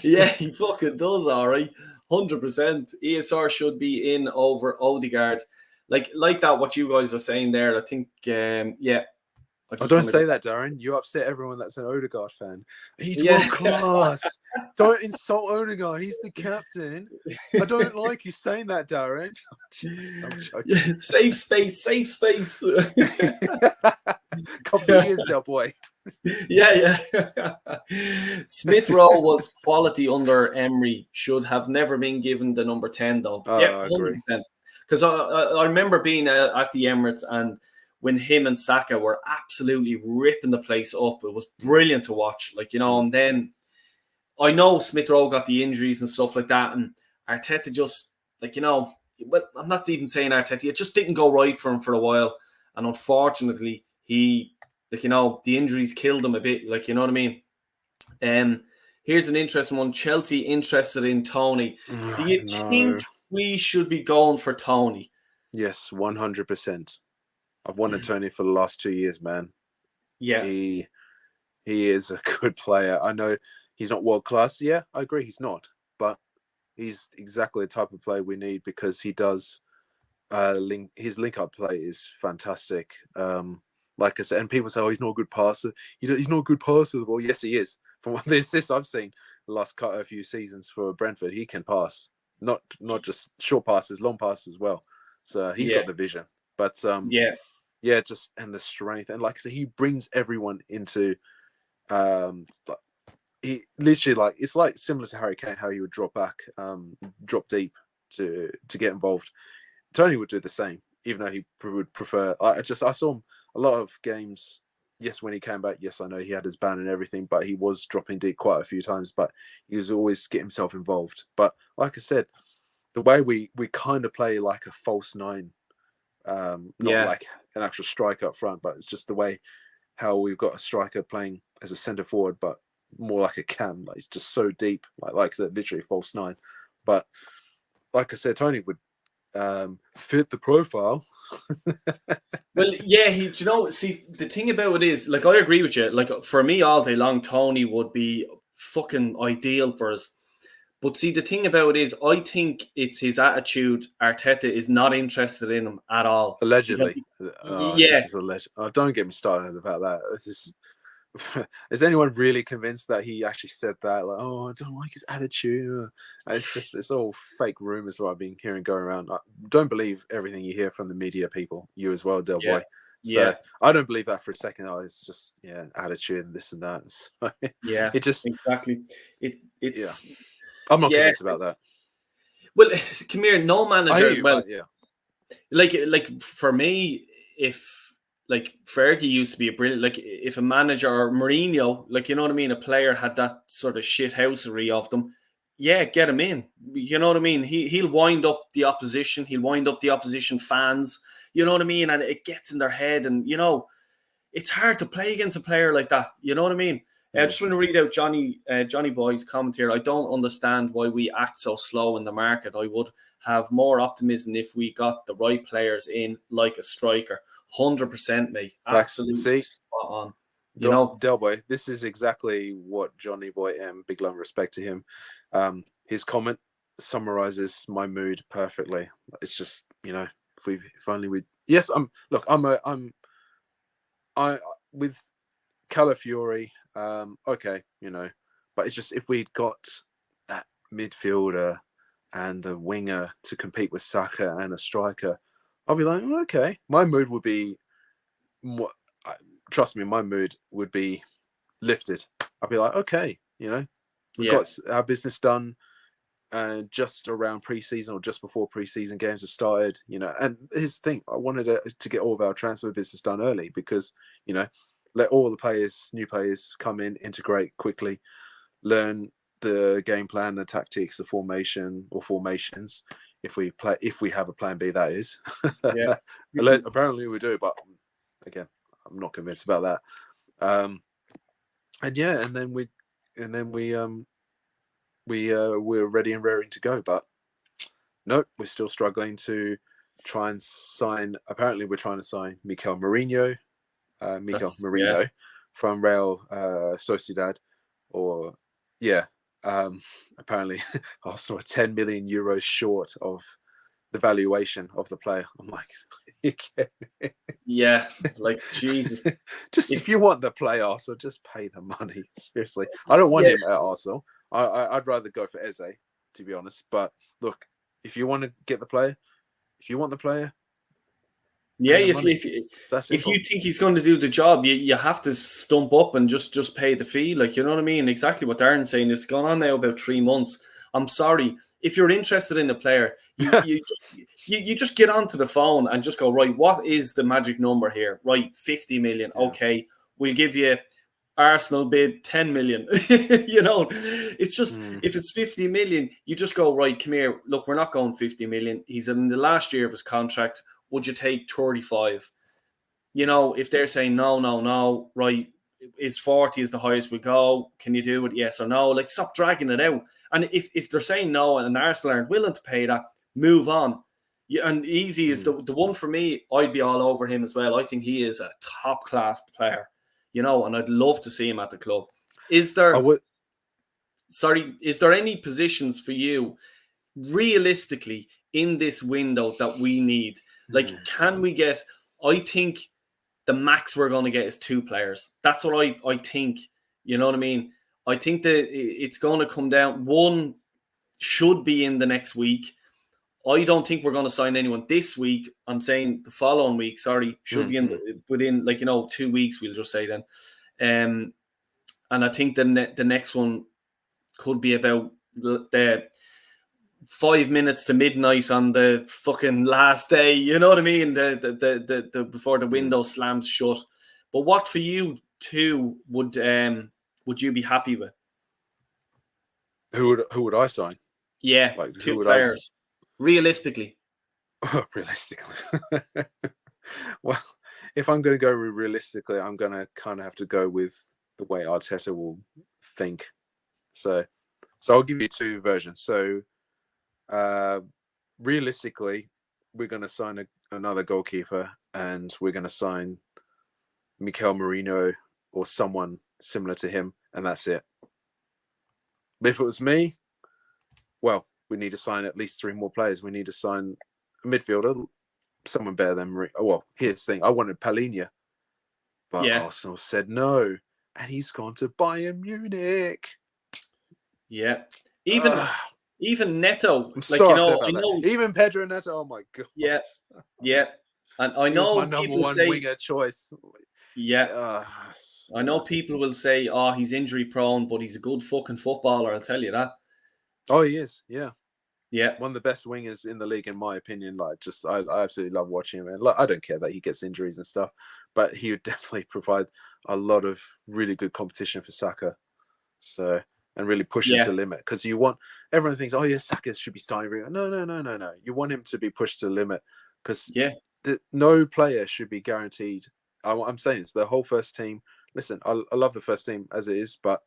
Yeah, he fucking does, all right. 100%. ESR should be in over Odegaard. Like that, what you guys are saying there, I think, I Oh, just don't wanted to. say that, Darren. You upset everyone that's an Odegaard fan. He's Yeah. world class. Don't insult Odegaard. He's the captain. I don't like you saying that, Darren. I'm joking. Yeah, safe space, safe space. Couple of years, Del boy. Yeah. Smith Rowe was quality under Emery. Should have never been given the number 10, though. Yeah, I agree. 100%. Because I remember being at the Emirates, and when him and Saka were absolutely ripping the place up, it was brilliant to watch. Like, and then I know Smith Rowe got the injuries and stuff like that, and Arteta just, like, but I'm not even saying Arteta, it just didn't go right for him for a while. And unfortunately, he, like, the injuries killed him a bit, like, you know what I mean? Here's an interesting one. Chelsea interested in Tony. Do you think we should be going for Tony? Yes, 100%. I've wanted Tony for the last 2 years, man. Yeah. He is a good player. I know he's not world class. Yeah, I agree. He's not, but he's exactly the type of player we need because he does. His link-up play is fantastic. Like I said, and people say, "Oh, he's not a good passer." He's not a good passer. Well, yes, he is. From the assists I've seen the last a few seasons for Brentford, he can pass. Not just short passes, long passes as well. So he's got the vision. But just and the strength, and like I said, he brings everyone into. He literally it's like similar to Harry Kane, how he would drop back, drop deep to get involved. Tony would do the same, even though he would prefer. I saw him a lot of games. Yes, when he came back, yes, I know he had his ban and everything, but he was dropping deep quite a few times. But he was always getting himself involved. But like I said, the way we kind of play like a false nine, not like an actual striker up front, but it's just the way how we've got a striker playing as a centre forward, but more like a cam. Like it's just so deep, like that, literally false nine. But like I said, Tony would fit the profile. Well, yeah, see, the thing about it is, like, I agree with you. Like, for me, all day long, Tony would be fucking ideal for us. But see, the thing about it is, I think it's his attitude. Arteta is not interested in him at all. Allegedly. This is alleged. Oh, don't get me started about that. Is anyone really convinced that he actually said that? Like, oh, I don't like his attitude. It's all fake rumors what I've been hearing going around. Don't believe everything you hear from the media people. You as well, Del Boy. So I don't believe that for a second. Oh, it's just attitude and this and that. So, it just exactly. It's I'm not convinced about that. Well, come here, no manager. Like for me, if like Fergie used to be a brilliant, like if a manager or Mourinho, like, you know what I mean, a player had that sort of shithousery of them, get him in. You know what I mean? He'll wind up the opposition. He'll wind up the opposition fans. You know what I mean? And it gets in their head, and it's hard to play against a player like that. You know what I mean? I just want to read out Johnny Boy's comment here. I don't understand why we act so slow in the market. I would have more optimism if we got the right players in, like a striker. 100%, mate. Absolutely spot on. Del Boy, this is exactly what Johnny Boy and big love respect to him. His comment summarizes my mood perfectly. It's just, if only we. Yes, I'm with Calafiori. Okay, but it's just if we'd got that midfielder and the winger to compete with Saka and a striker, I'll be like, okay. My mood would be more. Trust me, my mood would be lifted. I'd be like, okay, we got our business done just around pre-season or just before pre-season games have started, and here's the thing, I wanted to get all of our transfer business done early because, let all the new players come in, integrate quickly, learn the game plan, the tactics, the formation or formations. If we have a plan B, that is. Apparently we do, but again, I'm not convinced about that. We're ready and raring to go, but no, we're still struggling to try and sign. Apparently, we're trying to sign Mikel Mourinho from Real Sociedad, apparently also 10 million euros short of the valuation of the player. I'm like, you kidding me? Yeah, like Jesus. Just if you want the player, Arsenal, just pay the money. Seriously, I don't want him at Arsenal. I'd rather go for Eze, to be honest. But look, if you want to get the player, if you want the player, yeah, if you think he's going to do the job, you have to stump up and just pay the fee. Like, you know what I mean? Exactly what Darren's saying. It's gone on now about 3 months. I'm sorry. If you're interested in a player, you just get onto the phone and just go, right, what is the magic number here? Right, 50 million. Yeah. Okay, we'll give you Arsenal bid 10 million. You know, it's just, if it's 50 million, you just go, right, come here. Look, we're not going 50 million. He's in the last year of his contract. Would you take 35? You know, if they're saying no, right, is 40 is the highest we go. Can you do it? Yes or no? Like, stop dragging it out. And if they're saying no and Arsenal aren't willing to pay that, move on. Yeah, and Easy is the one for me. I'd be all over him as well. I think he is a top class player, you know, and I'd love to see him at the club. Is there any positions for you realistically in this window that we need? Like, can we get, I think the max we're going to get is 2 players. That's what I think. You know what I mean? I think that it's going to come down. One should be in the next week. I don't think we're going to sign anyone this week. I'm saying the following week, should be within, like, you know, 2 weeks, we'll just say then. And I think the next one could be about the 5 minutes to midnight on the fucking last day. You know what I mean? The before the window slams shut. But what for you two would you be happy with? Who would I sign? Yeah, like, 2 players. Realistically. Realistically. Well, if I'm going to go realistically, I'm going to kind of have to go with the way Arteta will think. So I'll give you 2 versions. So realistically, we're going to sign another goalkeeper, and we're going to sign Mikel Merino or someone similar to him, and that's it. But if it was me, well, we need to sign at least 3 more players. We need to sign a midfielder, someone better than Merino. Well, here's the thing. I wanted Palhinha, but Arsenal said no, and he's gone to Bayern Munich. Yeah. Even Neto. I'm so upset about that. Even Pedro Neto, oh my God. Yeah. Yeah. And I know my number one winger choice. Yeah. I know people will say, oh, he's injury prone, but he's a good fucking footballer, I'll tell you that. Oh, he is, yeah. Yeah. One of the best wingers in the league, in my opinion. Like, just I absolutely love watching him. And like, I don't care that he gets injuries and stuff, but he would definitely provide a lot of really good competition for Saka. So, and really push him to the limit. Because everyone thinks, oh yeah, Saka should be starting. No. You want him to be pushed to the limit. Because no player should be guaranteed. I'm saying it's the whole first team. Listen, I love the first team as it is, but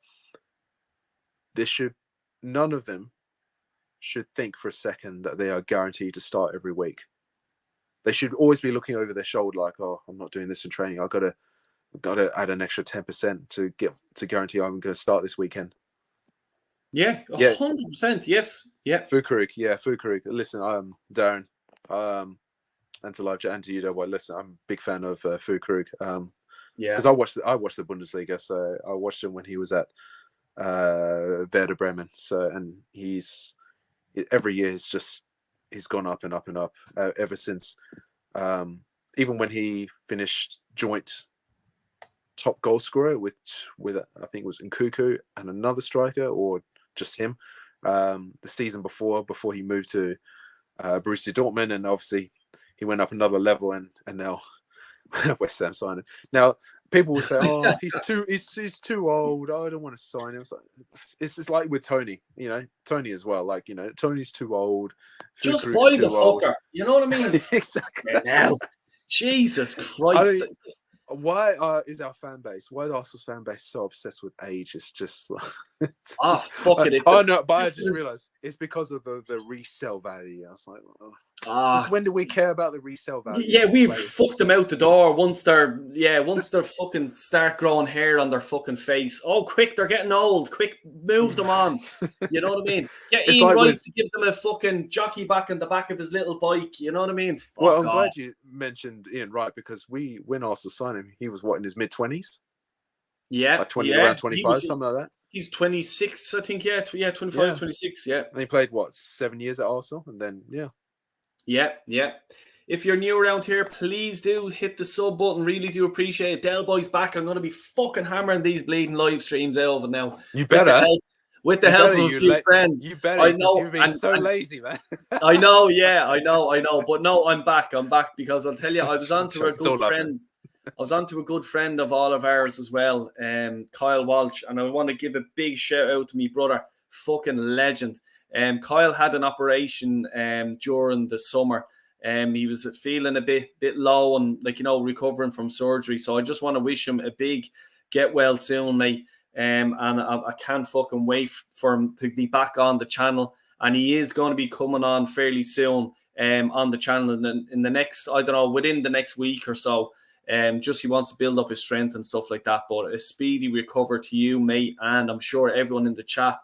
none of them should think for a second that they are guaranteed to start every week. They should always be looking over their shoulder like, oh, I'm not doing this in training. I've got to add an extra 10% to guarantee I'm going to start this weekend. Yeah, 100%. Yes. Yeah. Fukaruk. Listen, Darren, and to live chat and to you, well, listen, I'm a big fan of Fukaruk. Because I watched the Bundesliga, so I watched him when he was at Werder Bremen. So, and every year he's gone up and up and up ever since. Even when he finished joint top goal scorer with I think it was Nkunku and another striker, or just him, the season before he moved to Borussia Dortmund, and obviously he went up another level, and now West Ham signed him. Now people will say, "Oh, he's too old. I don't want to sign him." It's just like with Tony, Tony as well. Like, Tony's too old. Just buy the fucker. You know what I mean? Exactly. Now, Jesus Christ. Why is our fan base? Why is Arsenal's fan base so obsessed with age? It's just like, fuck it. No, but I just realised it's because of the resale value. I was like, Since when do we care about the resale value? Yeah, we've fucked them out the door once they're fucking start growing hair on their fucking face. Oh, quick, they're getting old. Quick, move them on. You know what I mean? Yeah, It's Ian like Wright to give them a fucking jockey back in the back of his little bike. You know what I mean? Well, I'm glad you mentioned Ian Wright, because when Arsenal signed him, he was in his mid-20s? Yeah, like around 25, something like that. He's 26, I think. Yeah, 25, 26. Yeah. And he played 7 years at Arsenal, and then Yeah. If you're new around here, please do hit the sub button. Really do appreciate it. Del Boy's back. I'm going to be fucking hammering these bleeding live streams out of it now. You better. With the help of a few friends. You better. I know. You've been so lazy, man. I know. Yeah, I know. But no, I'm back. Because I'll tell you, I was on to a good friend. I was on to a good friend of all of ours as well, Kyle Walsh, and I want to give a big shout out to me brother, fucking legend. Kyle had an operation during the summer. He was feeling a bit low and recovering from surgery. So I just want to wish him a big get well soon, mate. And I can't fucking wait for him to be back on the channel. And he is going to be coming on fairly soon on the channel in the next, I don't know, within the next week or so. Just he wants to build up his strength and stuff like that. But a speedy recovery to you, mate, and I'm sure everyone in the chat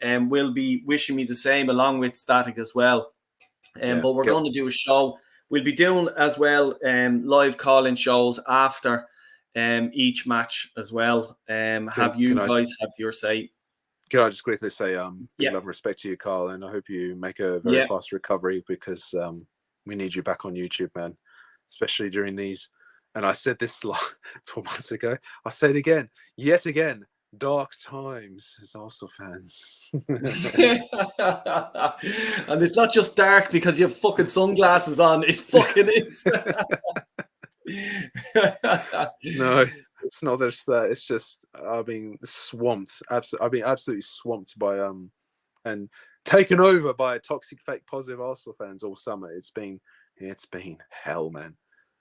will be wishing me the same, along with Static as well. But we're going to do a show. We'll be doing as well live call-in shows after each match as well. Have your say? Can I just quickly say big love and respect to you, Carl, and I hope you make a very fast recovery, because we need you back on YouTube, man, especially during these. And I said this 12 months ago. I'll say it again, yet again. Dark times as Arsenal fans. And it's not just dark because you have fucking sunglasses on. It fucking is. No, it's not just that. It's just I've been swamped. I've been absolutely swamped by and taken over by toxic, fake, positive Arsenal fans all summer. It's been hell, man.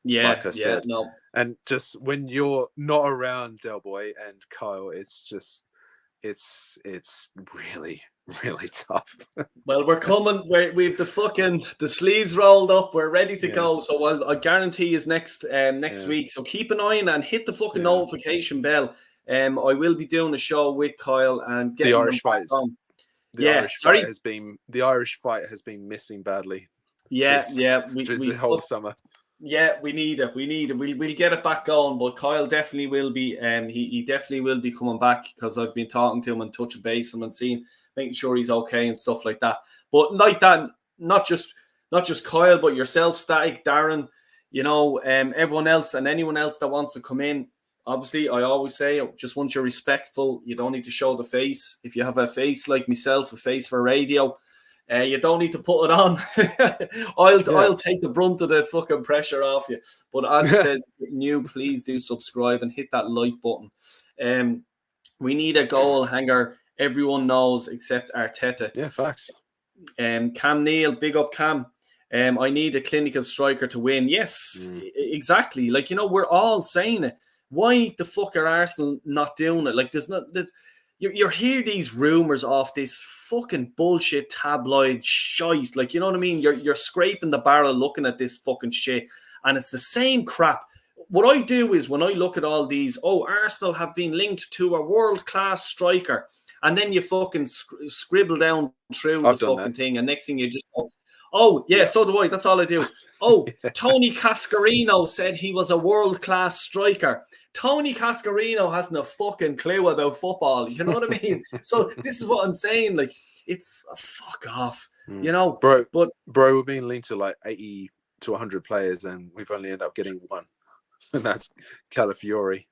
Yeah, like I said. No. And just when you're not around, Del Boy and Kyle, it's really, really tough. Well, we're coming. We've the sleeves rolled up. We're ready to go. So I guarantee is next week. So keep an eye on and hit the fucking notification bell. I will be doing a show with Kyle and getting the Irish fight. The Irish fight has been missing badly. The whole summer. Yeah, we need it. We'll get it back going. But Kyle definitely will be. He definitely will be coming back, because I've been talking to him and touching base and making sure he's okay and stuff like that. But like that, not just Kyle, but yourself, Static, Darren, everyone else and anyone else that wants to come in. Obviously, I always say, just once you're respectful, you don't need to show the face. If you have a face like myself, a face for radio, you don't need to put it on. I'll take the brunt of the fucking pressure off you. But as it says, if you're new, please do subscribe and hit that like button. We need a goal hanger. Everyone knows except Arteta. Yeah, facts. Cam Neal, big up Cam. I need a clinical striker to win. Yes, exactly. We're all saying it. Why the fuck are Arsenal not doing it? You hear these rumors off this fucking bullshit tabloid shite. You know what I mean? You're scraping the barrel looking at this fucking shit, and it's the same crap. What I do is, when I look at all these, Arsenal have been linked to a world-class striker, and then you fucking scribble down through the fucking thing, and next thing you just go, so do I. That's all I do. Tony Cascarino said he was a world-class striker. Tony Cascarino hasn't a fucking clue about football. You know what I mean? So this is what I'm saying. It's fuck off, Bro, but we're being linked to 80 to 100 players, and we've only ended up getting one, and that's Calafiori.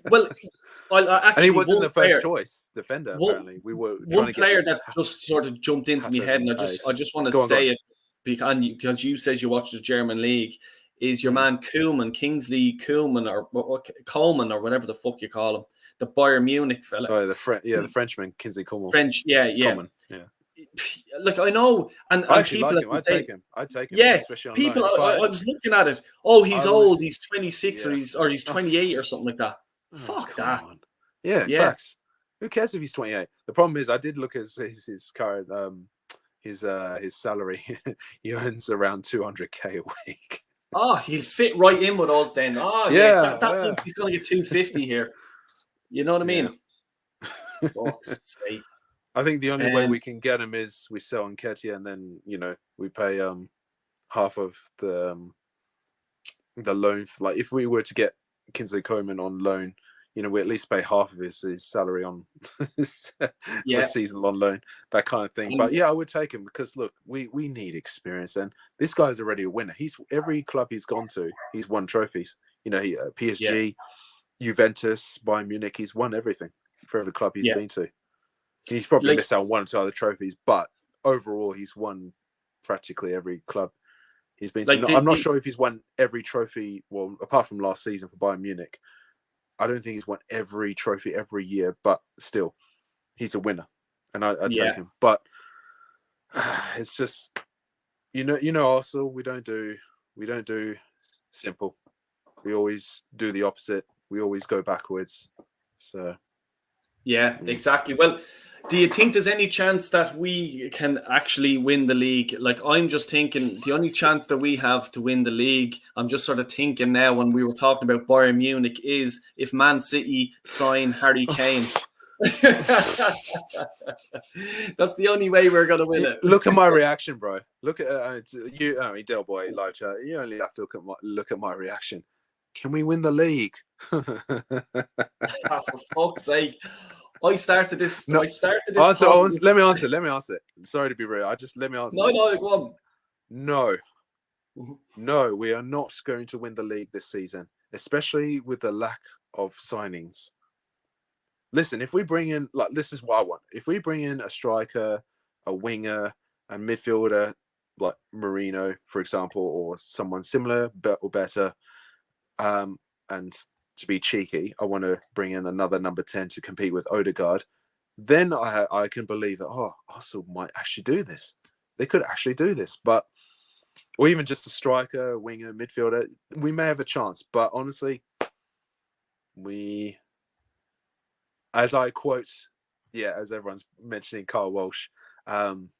Well, and he wasn't the first choice defender. Apparently, we were one player that just sort of jumped into my head, and I just want to say it because you said you watch the German league. Is your man Koeman, Kingsley Koeman, or Coleman, or whatever the fuck you call him, the Bayern Munich fella? Oh, the Frenchman, Kingsley Coleman. French, yeah. I know, and I actually like him. I'd take him. Yeah, especially on people. I was looking at it. He's old. He's 26 or he's 28 or something like that. Fuck that. Yeah, facts. Who cares if he's 28? The problem is, I did look at his current his salary, he earns around 200k a week. Oh, he'll fit right in with us then. Oh, that means he's going to get 250 here. You know what I mean? Fuck's sake. I think the only way we can get him is we sell Nketiah and then, we pay half of the loan. Like if we were to get Kingsley Coman on loan, we at least pay half of his salary on for a season on loan, that kind of thing. But I would take him because look, we need experience, and this guy's already a winner. Every club he's gone to, he's won trophies. PSG, Juventus, Bayern Munich, he's won everything for every club he's been to. He's probably missed out on one or two other trophies, but overall he's won practically every club he's been to. I'm not sure if he's won every trophy, well, apart from last season for Bayern Munich. I don't think he's won every trophy every year, but still, he's a winner, and I take him. But it's just, Arsenal, we don't do simple. We always do the opposite. We always go backwards. So, exactly. Well, do you think there's any chance that we can actually win the league? Like, I'm just thinking the only chance that we have to win the league, I'm just sort of thinking now when we were talking about Bayern Munich, is if Man City sign Harry Kane. That's the only way we're going to win it. Look at my reaction, bro. Look at you. I mean, Del Boy, Elijah. You only have to look at my reaction. Can we win the league? For fuck's sake. I started this. No. Let me answer. Sorry to be rude. Let me answer. No, go on. No, we are not going to win the league this season, especially with the lack of signings. Listen, if we bring in, this is what I want. If we bring in a striker, a winger, a midfielder, like Marino, for example, or someone similar or better, and to be cheeky, I want to bring in another number 10 to compete with Odegaard. Then I can believe that, Arsenal might actually do this. They could actually do this. Or even just a striker, winger, midfielder, we may have a chance. But honestly, as I quote, as everyone's mentioning Carl Walsh, I'm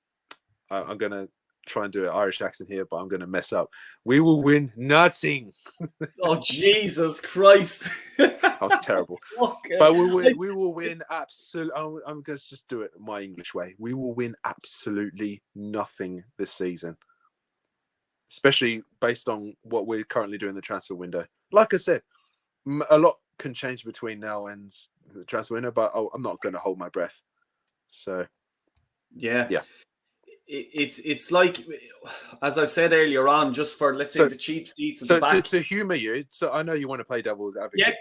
going to try and do an Irish accent here, but I'm going to mess up. We will win nothing. Oh, Jesus Christ. That was terrible. Okay. But we will win absolutely. I'm going to just do it my English way. We will win absolutely nothing this season, especially based on what we're currently doing in the transfer window. Like I said, a lot can change between now and the transfer window, but I'm not going to hold my breath. So, yeah. It's like, as I said earlier on, just for, let's say, the cheap seats at the back. To humour you, so I know you want to play devil's advocate. I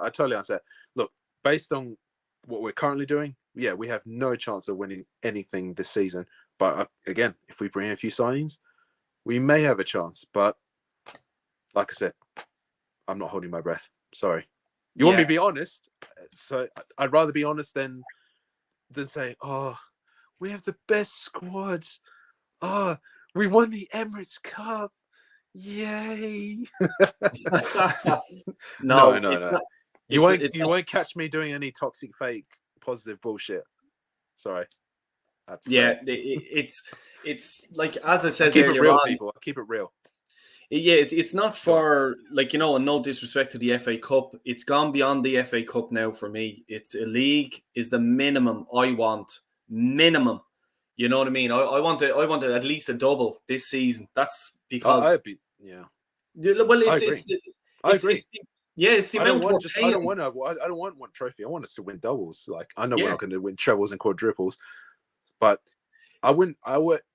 totally understand. Look, based on what we're currently doing, we have no chance of winning anything this season. But again, if we bring in a few signings, we may have a chance. But like I said, I'm not holding my breath. Sorry. You want me to be honest? So I'd rather be honest than say, we have the best squad. We won the Emirates Cup. Yay. No. You won't catch me doing any toxic, fake, positive bullshit. Sorry. It's like, as I said, keep it real, people. Keep it real. Yeah, it's not for, and no disrespect to the FA Cup. It's gone beyond the FA Cup now for me. It's a league is the minimum I want. Minimum. You know what I mean? I want at least a double this season. That's because Well, I agree. It's the amount we're paying. I don't want one trophy. I want us to win doubles. Like, I know we're not going to win trebles and quadruples, but I would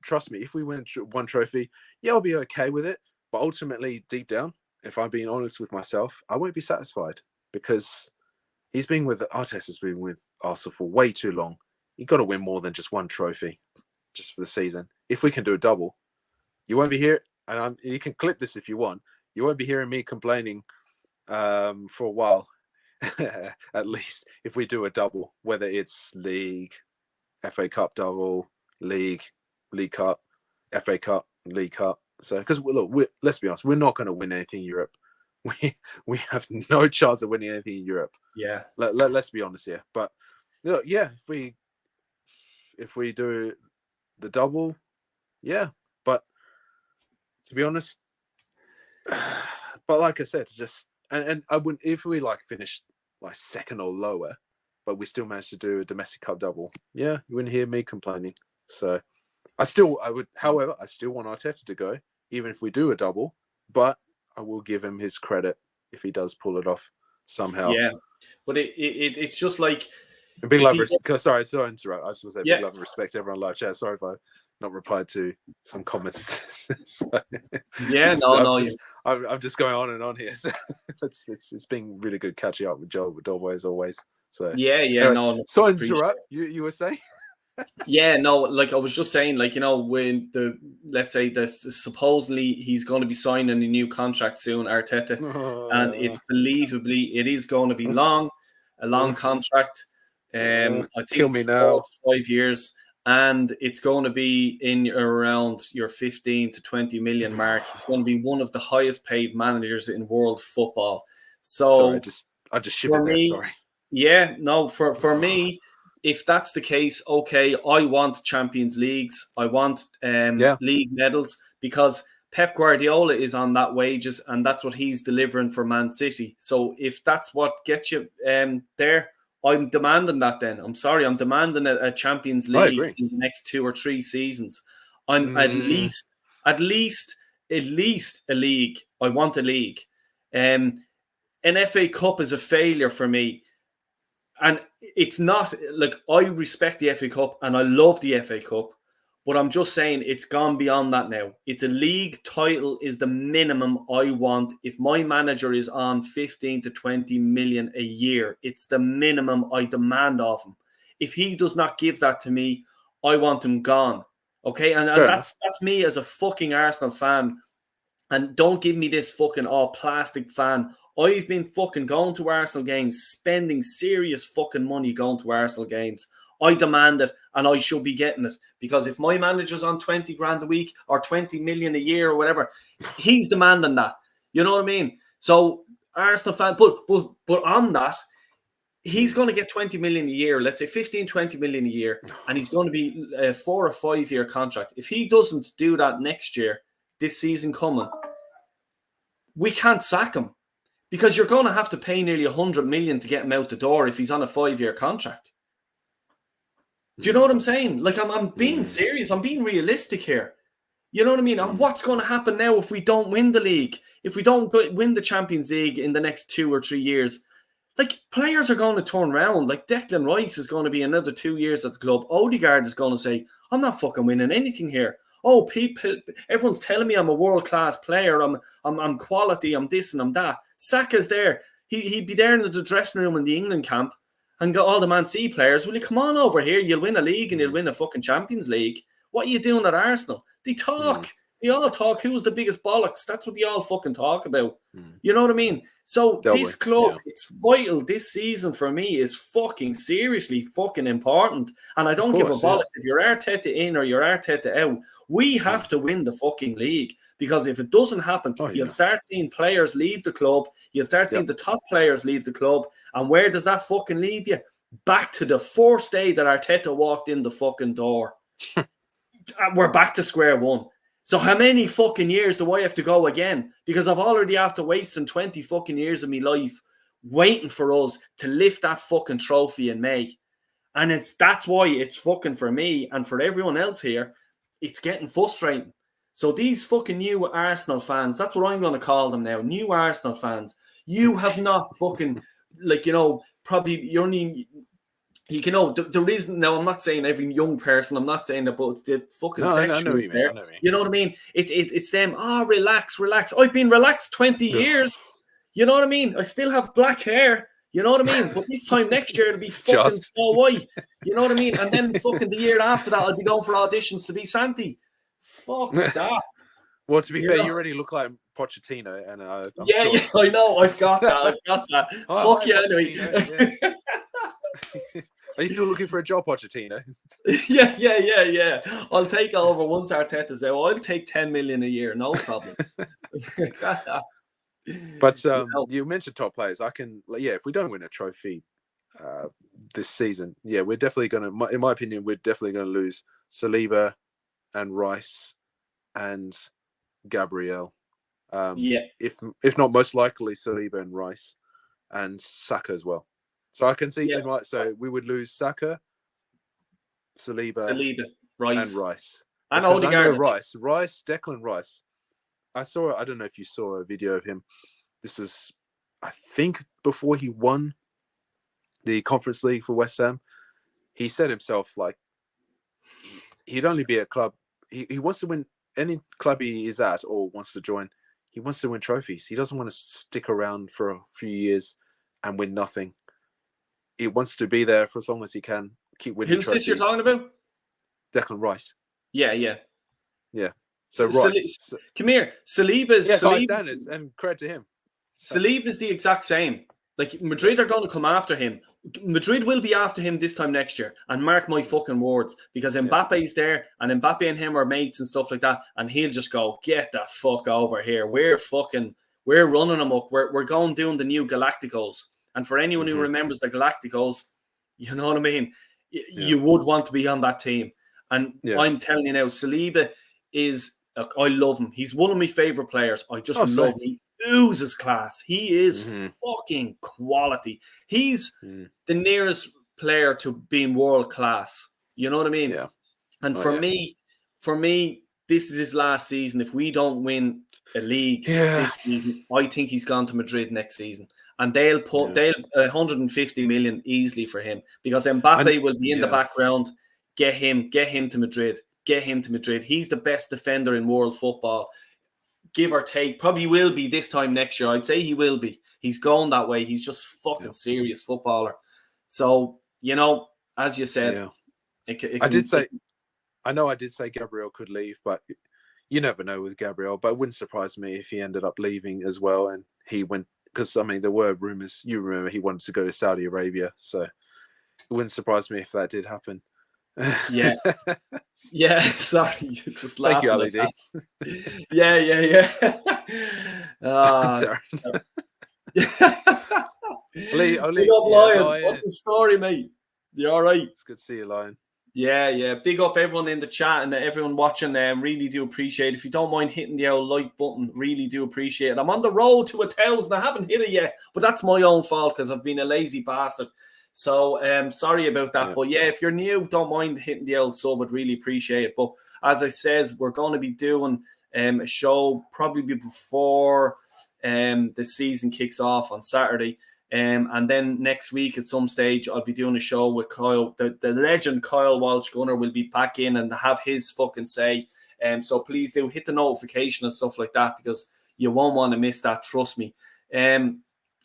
trust me, if we win one trophy, I'll be okay with it. But ultimately, deep down, if I'm being honest with myself, I won't be satisfied because Arteta's been with Arsenal for way too long. You've got to win more than just one trophy just for the season. If we can do a double, you won't be here. And you can clip this if you want. You won't be hearing me complaining for a while, at least, if we do a double, whether it's league, FA Cup double, league cup, FA Cup, league cup. So, because look, let's be honest, we're not going to win anything in Europe. We have no chance of winning anything in Europe. Yeah. Let's be honest here. But look, if we do the double, yeah. But to be honest, but like I said, just and I wouldn't if we like finished like second or lower, but we still managed to do a domestic cup double. Yeah, you wouldn't hear me complaining. So I would, however, I still want Arteta to go, even if we do a double. But I will give him his credit if he does pull it off somehow. Yeah, but it's just like big love. Sorry to interrupt. I just want to say yeah. big love and respect to everyone live chat. Sorry if I not replied to some comments. So, I'm just going on and on here. So it's been really good catching up with Joel with Dolboy as always. So anyway, So interrupt. You were saying? Yeah, no, like I was just saying, like, you know, when let's say supposedly he's going to be signing a new contract soon, Arteta, and it's believably it is going to be a long contract. I think it's 4 to 5 years, and it's going to be in around your 15 to 20 million mark. He's going to be one of the highest paid managers in world football. So sorry, I just ship it there. Sorry. Yeah, no, for me, if that's the case, okay, I want Champions Leagues. I want league medals because Pep Guardiola is on that wages and that's what he's delivering for Man City. So if that's what gets you there, I'm demanding that then. I'm sorry, I'm demanding a Champions League in the next 2 or 3 seasons. I'm at least a league. I want a league. An FA Cup is a failure for me. And it's not like I respect the FA Cup and I love the FA Cup, but I'm just saying it's gone beyond that now. It's a league title is the minimum I want. If my manager is on 15 to 20 million a year, it's the minimum I demand of him. If he does not give that to me, I want him gone. Okay, and that's me as a fucking Arsenal fan. And don't give me this fucking plastic fan. I've been fucking going to Arsenal games, spending serious fucking money going to Arsenal games. I demand it and I should be getting it. Because if my manager's on 20 grand a week or 20 million a year or whatever, he's demanding that. You know what I mean? So Arsenal fan, but on that, he's going to get 20 million a year, let's say 15, 20 million a year, and he's going to be a 4 or 5 year contract. If he doesn't do that next year, this season coming, we can't sack him because you're going to have to pay nearly 100 million to get him out the door if he's on a 5-year contract. Do you know what I'm saying? Like, I'm being serious. I'm being realistic here. You know what I mean? And what's going to happen now if we don't win the league? If we don't win the Champions League in the next 2 or 3 years? Like, players are going to turn around. Like, Declan Rice is going to be another 2 years at the club. Odegaard is going to say, I'm not fucking winning anything here. Oh, people, everyone's telling me I'm a world-class player. I'm quality. I'm this and I'm that. Saka's there. He'd be there in the dressing room in the England camp and got all the Man City players. Will you come on over here? You'll win a league and you'll win a fucking Champions League. What are you doing at Arsenal? They talk. They all talk. Who's the biggest bollocks? That's what they all fucking talk about. You know what I mean? So this club, it's vital. This season for me is fucking seriously fucking important. And I don't give a bollocks if you're Arteta in or you're Arteta out. We have to win the fucking league because if it doesn't happen, you'll start seeing players leave the club. You'll start seeing the top players leave the club. And where does that fucking leave you? Back to the first day that Arteta walked in the fucking door. We're back to square one. So how many fucking years do I have to go again? Because I've already after wasting 20 fucking years of my life waiting for us to lift that fucking trophy in May. And that's why it's fucking for me and for everyone else here, it's getting frustrating. So these fucking new Arsenal fans, that's what I'm going to call them now, new Arsenal fans, you have not fucking, like, you know, probably you're only... You know, the reason now, I'm not saying every young person, I'm not saying that, but it's the fucking section. I know what you mean. You know what I mean? It's them. Relax. I've been relaxed 20 years. You know what I mean? I still have black hair. You know what I mean? But this time next year it'll be fucking Snow White. You know what I mean? And then fucking the year after that, I'll be going for auditions to be Santi. Fuck that. Well, to be fair, you already look like Pochettino, and I'm sure. Yeah, I know. I've got that. Fuck yeah, anyway. Yeah. Are you still looking for a job, Pochettino? Yeah. I'll take over once Arteta's out. I'll take 10 million a year, no problem. But you mentioned top players. If we don't win a trophy this season, we're definitely going to, in my opinion, we're definitely going to lose Saliba, and Rice and Gabriel. Yeah. If not most likely Saliba and Rice and Saka as well. So I can see Yeah. so we would lose Saka, Saliba, Rice, and Rice. and Because I know Odegaard. Declan Rice. I don't know if you saw a video of him. This was, I think, before he won the Conference League for West Ham. He said himself, like, he'd only be at club. He wants to win any club he is at or wants to join. He wants to win trophies. He doesn't want to stick around for a few years and win nothing. He wants to be there for as long as he can. Keep winning trophies. Who's this you're talking about? Declan Rice. Yeah. So Rice. Come here. Saliba's high standards, and credit to him. Saliba's the exact same. Like, Madrid are going to come after him. Madrid will be after him this time next year. And mark my fucking words, because Mbappe's there, and Mbappe and him are mates and stuff like that. And he'll just go, get the fuck over here. We're running amok. We're going doing the new Galacticos. And for anyone who remembers the Galacticos, you know what I mean? You would want to be on that team. And I'm telling you now, Saliba is, I love him. He's one of my favorite players. I just love him. He oozes class. He is fucking quality. He's the nearest player to being world class. You know what I mean? Yeah. And for me, this is his last season. If we don't win a league this season, I think he's gone to Madrid next season. And they'll 150 million easily for him, because Mbappe will be in the background. Get him to Madrid. Get him to Madrid. He's the best defender in world football, give or take. Probably will be this time next year. I'd say he will be. He's going that way. He's just fucking serious footballer. So, as you said, I did say Gabriel could leave, but you never know with Gabriel. But it wouldn't surprise me if he ended up leaving as well, and he went, because there were rumors. You remember he wanted to go to Saudi Arabia, so it wouldn't surprise me if that did happen. Yeah. Sorry, you just thank you, Ali Ali. Yeah. Oli, Lion. What's the story, mate? You all right? It's good to see you, Lion. Yeah. Big up everyone in the chat and everyone watching. Really do appreciate it. If you don't mind hitting the old like button, really do appreciate it. I'm on the road to 1,000. I haven't hit it yet, but that's my own fault because I've been a lazy bastard. So sorry about that. Yeah. But if you're new, don't mind hitting the old sub. I'd really appreciate it. But as I says, we're going to be doing a show probably before the season kicks off on Saturday. And then next week at some stage, I'll be doing a show with Kyle. The legend Kyle Walsh-Gunner will be back in and have his fucking say. So please do hit the notification and stuff like that, because you won't want to miss that. Trust me.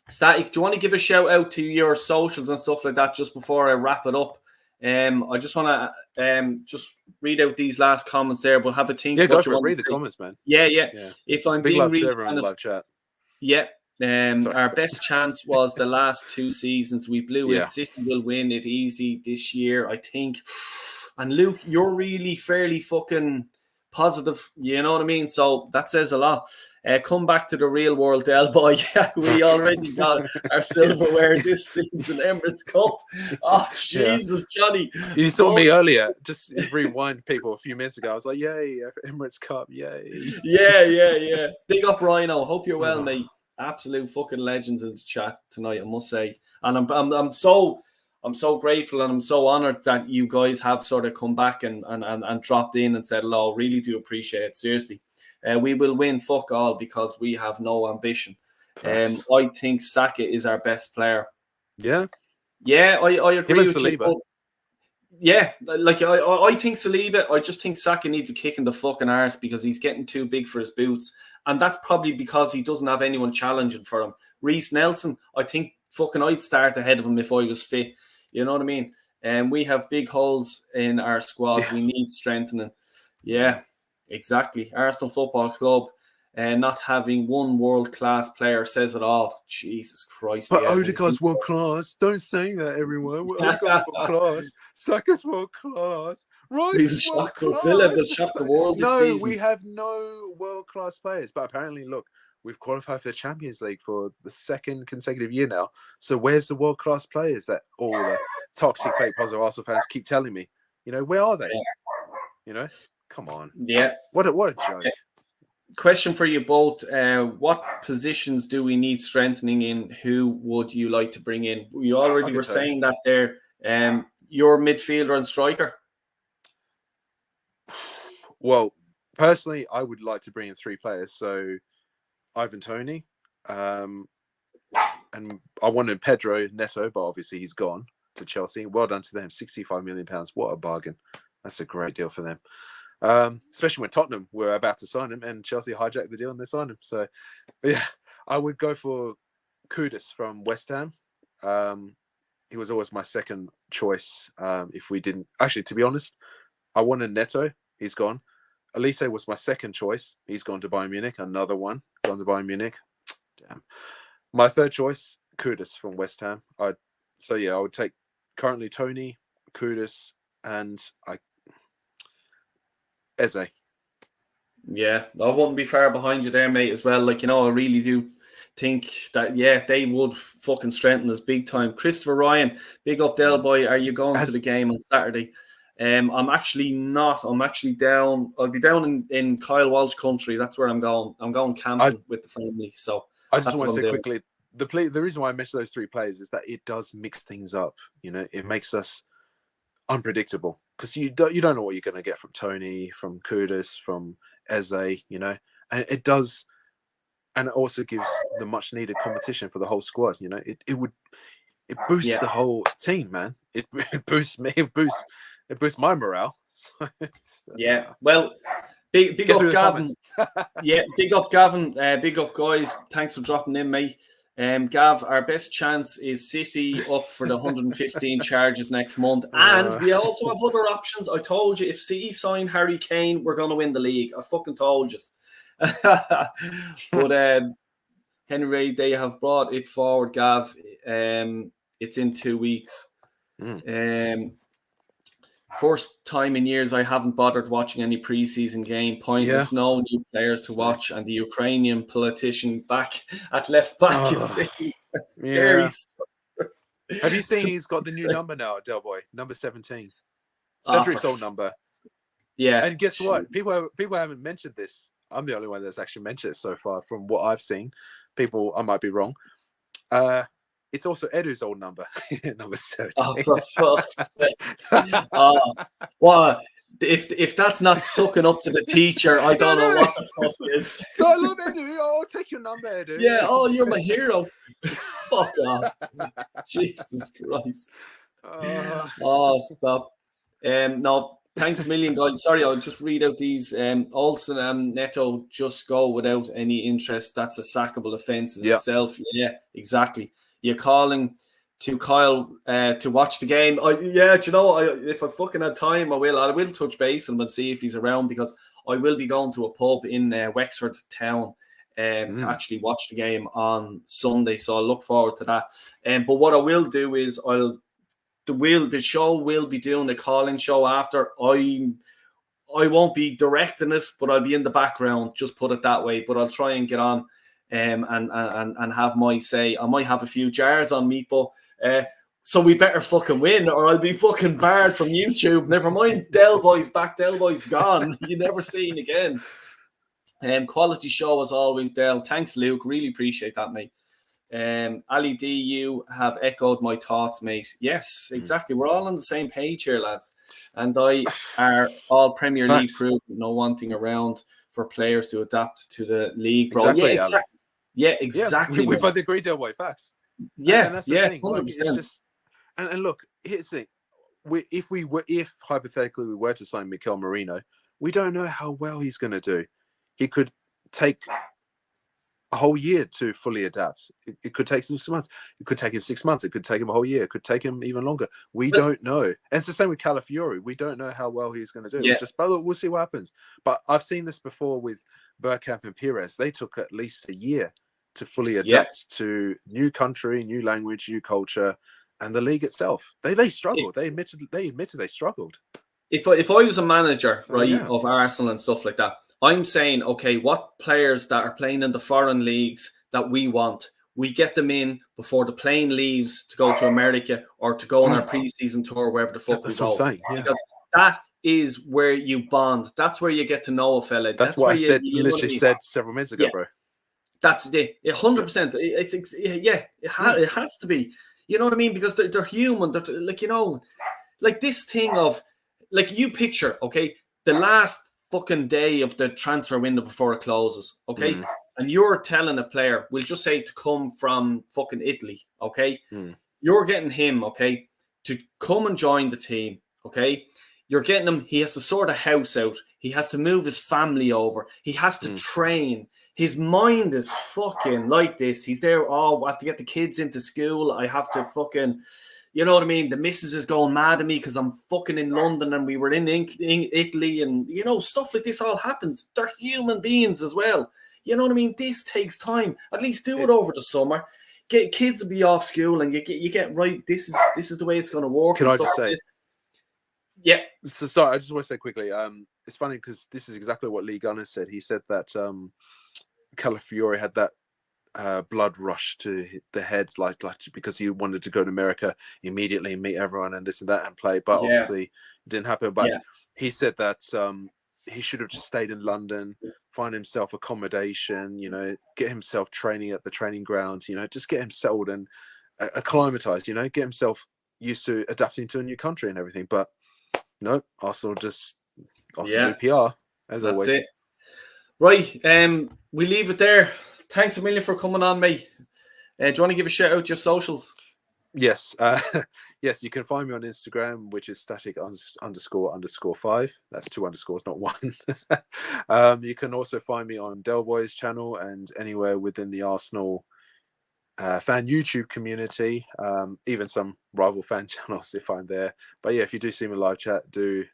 Static, do you want to give a shout out to your socials and stuff like that just before I wrap it up? I just want to just read out these last comments there, but have a think. Yeah, go for it. Read the comments, man. Yeah. If I'm big being love really to everyone in live chat. Yeah. Our best chance was the last 2 seasons. We blew it. City will win it easy this year, I think. And Luke, you're really fairly fucking positive. You know what I mean? So that says a lot. Come back to the real world, Del Boy. We already got our silverware this season, Emirates Cup. Oh, Jesus, Johnny. You saw me earlier. Just rewind people a few minutes ago. I was like, yay, Emirates Cup, yay. Yeah. Big up, Rhino. Hope you're well, mate. Absolute fucking legends in the chat tonight, I must say. And I'm so grateful and I'm so honored that you guys have sort of come back and dropped in and said hello. Really do appreciate it. Seriously. We will win fuck all because we have no ambition. I think Saka is our best player. Yeah. Yeah, I agree with Saliba. You. Yeah, like I think Saliba, I just think Saka needs a kick in the fucking arse because he's getting too big for his boots. And that's probably because he doesn't have anyone challenging for him. Reece Nelson, I think fucking I'd start ahead of him if I was fit. You know what I mean? And we have big holes in our squad. We need strengthening. Yeah, exactly. Arsenal Football Club not having one world-class player says it all. Jesus Christ. But Odegaard's world-class. Don't say that, everyone. Odegaard's world-class. Saka's world-class. Rice is world-class. Will shock the world this season. No, we have no world-class players. But apparently, look, we've qualified for the Champions League for the 2nd consecutive year now. So where's the world-class players that all the toxic, fake, positive Arsenal fans keep telling me? Where are they? You know? Come on. Yeah. What a joke. Question for you both. What positions do we need strengthening in? Who would you like to bring in? You already were saying that there. Your midfielder and striker. Well, personally, I would like to bring in 3 players. So Ivan Toney, and I wanted Pedro Neto, but obviously he's gone to Chelsea. Well done to them. £65 million. What a bargain. That's a great deal for them. Especially when Tottenham were about to sign him and Chelsea hijacked the deal and they signed him. So, yeah, I would go for Kudus from West Ham. He was always my second choice. If we didn't, actually, to be honest, I wanted Neto. He's gone. Elise was my second choice. He's gone to Bayern Munich. Another one gone to Bayern Munich. Damn. My third choice, Kudus from West Ham. I would take currently Tony, Kudus, and Eze. Yeah, I wouldn't be far behind you there, mate, as well. Like, I really do think that, they would fucking strengthen us big time. Christopher Ryan, big up Del Boy. Are you going to the game on Saturday? I'm actually not. I'm actually down. I'll be down in Kyle Walsh country. That's where I'm going. I'm going camping with the family. So I just want to say quickly, the reason why I mentioned those 3 players is that it does mix things up. It makes us unpredictable because you don't know what you're going to get from Tony, from Kudus, from Eze, and it does, and it also gives the much needed competition for the whole squad. It boosts the whole team, man. It boosts me. It boosts my morale. Well, big up Gavin. Big up Gavin. Big up guys. Thanks for dropping in, mate. Gav, our best chance is City up for the 115 charges next month. And we also have other options. I told you, if City sign Harry Kane, we're going to win the league. I fucking told you. But Henry, they have brought it forward, Gav. It's in 2 weeks. First time in years I haven't bothered watching any preseason game. Pointless, no new players to watch, and the Ukrainian politician back at left back. It's scary. Have you seen he's got the new number now, Del Boy? Number 17. Cedric's old number. Yeah. And guess what? People haven't mentioned this. I'm the only one that's actually mentioned it so far from what I've seen. People, I might be wrong. It's also Edu's old number, number 17. Well, if that's not sucking up to the teacher, I don't know what the fuck is. So I love Edu. I'll take your number, Edu. Yeah, you're my hero. Fuck off. Jesus Christ. Stop. No, thanks a million, guys. Sorry, I'll just read out these. Olsen and Neto just go without any interest. That's a sackable offence in itself. Yeah, exactly. You're calling to Kyle to watch the game. If I fucking had time, I will touch base and see if he's around, because I will be going to a pub in Wexford town to actually watch the game on Sunday. So I'll look forward to that. But what I will do is the show will be doing a call-in show after. I won't be directing it, but I'll be in the background. Just put it that way. But I'll try and get on. And have my say. I might have a few jars on me, but so we better fucking win, or I'll be fucking barred from YouTube. Never mind, Del Boy's back. Del Boy's gone. You never seen again. Quality show as always, Del. Thanks, Luke. Really appreciate that, mate. Ali D, you have echoed my thoughts, mate. Yes, exactly. We're all on the same page here, lads. And I are all Premier League proof. No wanting around for players to adapt to the league. Exactly. Yeah, exactly. We both agree, Del Boy. Facts. Yeah, and that's the thing. Like, it's just, and look, here's the thing. If hypothetically we were to sign Mikel Merino, we don't know how well he's going to do. He could take a whole year to fully adapt. It could take 6 months. It could take him 6 months. It could take him a whole year. It could take him even longer. We don't know. And it's the same with Calafiori. We don't know how well he's going to do. We'll see what happens. But I've seen this before with Bergkamp and Pires. They took at least a year to fully adapt to new country, new language, new culture, and the league itself. They struggled. They admitted they struggled. If I was a manager, of Arsenal and stuff like that, I'm saying, okay, what players that are playing in the foreign leagues that we want, we get them in before the plane leaves to go to America or to go on our pre-season tour, wherever the fuck we go. What I'm saying. Yeah. Because that is where you bond. That's where you get to know a fella. That's where what I said. you know Literally what I mean? said several minutes ago, Yeah. bro. That's it. 100%. It has to be. You know what I mean? Because they're human. They're, like, you know, like this thing of, like, you picture, okay, the last fucking day of the transfer window before it closes, okay, and you're telling a player, we'll just say, to come from fucking Italy, okay, you're getting him, okay, to come and join the team, okay. You're getting him. He has to sort a house out. He has to move his family over. He has to train. His mind is fucking like this. He's there. Oh, I have to get the kids into school. I have to fucking, you know what I mean? The missus is going mad at me because I'm fucking in London and we were in Italy, and, you know, stuff like this all happens. They're human beings as well. You know what I mean? This takes time. At least do it over the summer. Get kids to be off school, and you get right. This is the way it's going to work. Can I just say? Yeah. So, sorry, I just want to say quickly. It's funny because this is exactly what Lee Gunner said. He said that Calafiore had that blood rush to the head, like because he wanted to go to America immediately and meet everyone and this and that and play, but obviously it didn't happen. But he said that he should have just stayed in London, find himself accommodation, you know, get himself training at the training ground, you know, just get him settled and acclimatized, you know, get himself used to adapting to a new country and everything. But no, Arsenal do PR as always. It. Right, we leave it there. Thanks a million for coming on, mate. Do you want to give a shout out to your socials? Yes, yes. You can find me on Instagram, which is static__5. That's 2 underscores, not 1. You can also find me on Del Boy's channel and anywhere within the Arsenal fan YouTube community, even some rival fan channels if I'm there. But yeah, if you do see me live chat, do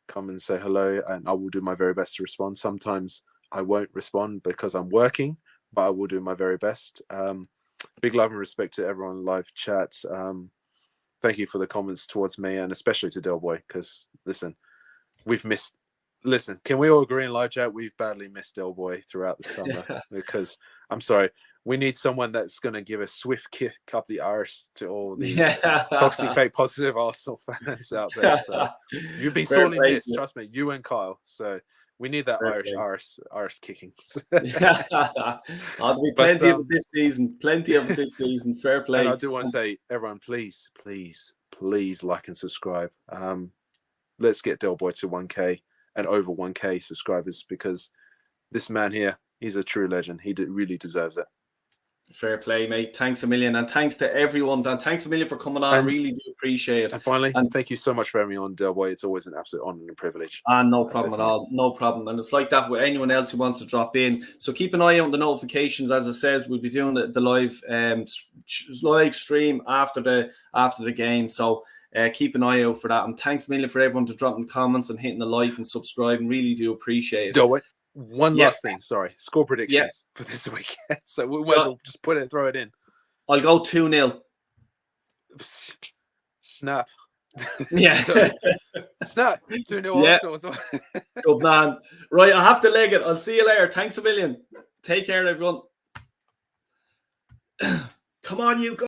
come and say hello, and I will do my very best to respond. Sometimes I won't respond because I'm working, but I will do my very best. Big love and respect to everyone live chat. Thank you for the comments towards me, and especially to Del Boy, because listen, can we all agree in live chat we've badly missed Del Boy throughout the summer? Because I'm sorry, we need someone that's going to give a swift kick up the arse to all the toxic, fake, positive Arsenal fans out there. So you've been sorely missed, trust me, you and Kyle. So we need that Irish arse kicking. There'll be plenty of it this season. Plenty of it this season. Fair play. And I do want to say, everyone, please like and subscribe. Let's get Del Boy to 1K and over 1K subscribers, because this man here, he's a true legend. He really deserves it. Fair play, mate. Thanks a million. And thanks to everyone, Dan. Thanks a million for coming on. I really do appreciate it. And finally, thank you so much for having me on, Del Boy. It's always an absolute honor and privilege. No problem at all. No problem. And it's like that with anyone else who wants to drop in. So keep an eye on the notifications. As I says, we'll be doing the live stream after the game. So keep an eye out for that. And thanks a million for everyone to drop in the comments and hitting the like and subscribe. And really do appreciate it. Del Boy. One last thing, sorry. Score predictions for this weekend. So we might as well just throw it in. I'll go 2-0. Snap. Yeah. Snap. 2-0 also as well. Good man. Right, I have to leg it. I'll see you later. Thanks a million. Take care, everyone. Come on, you guys.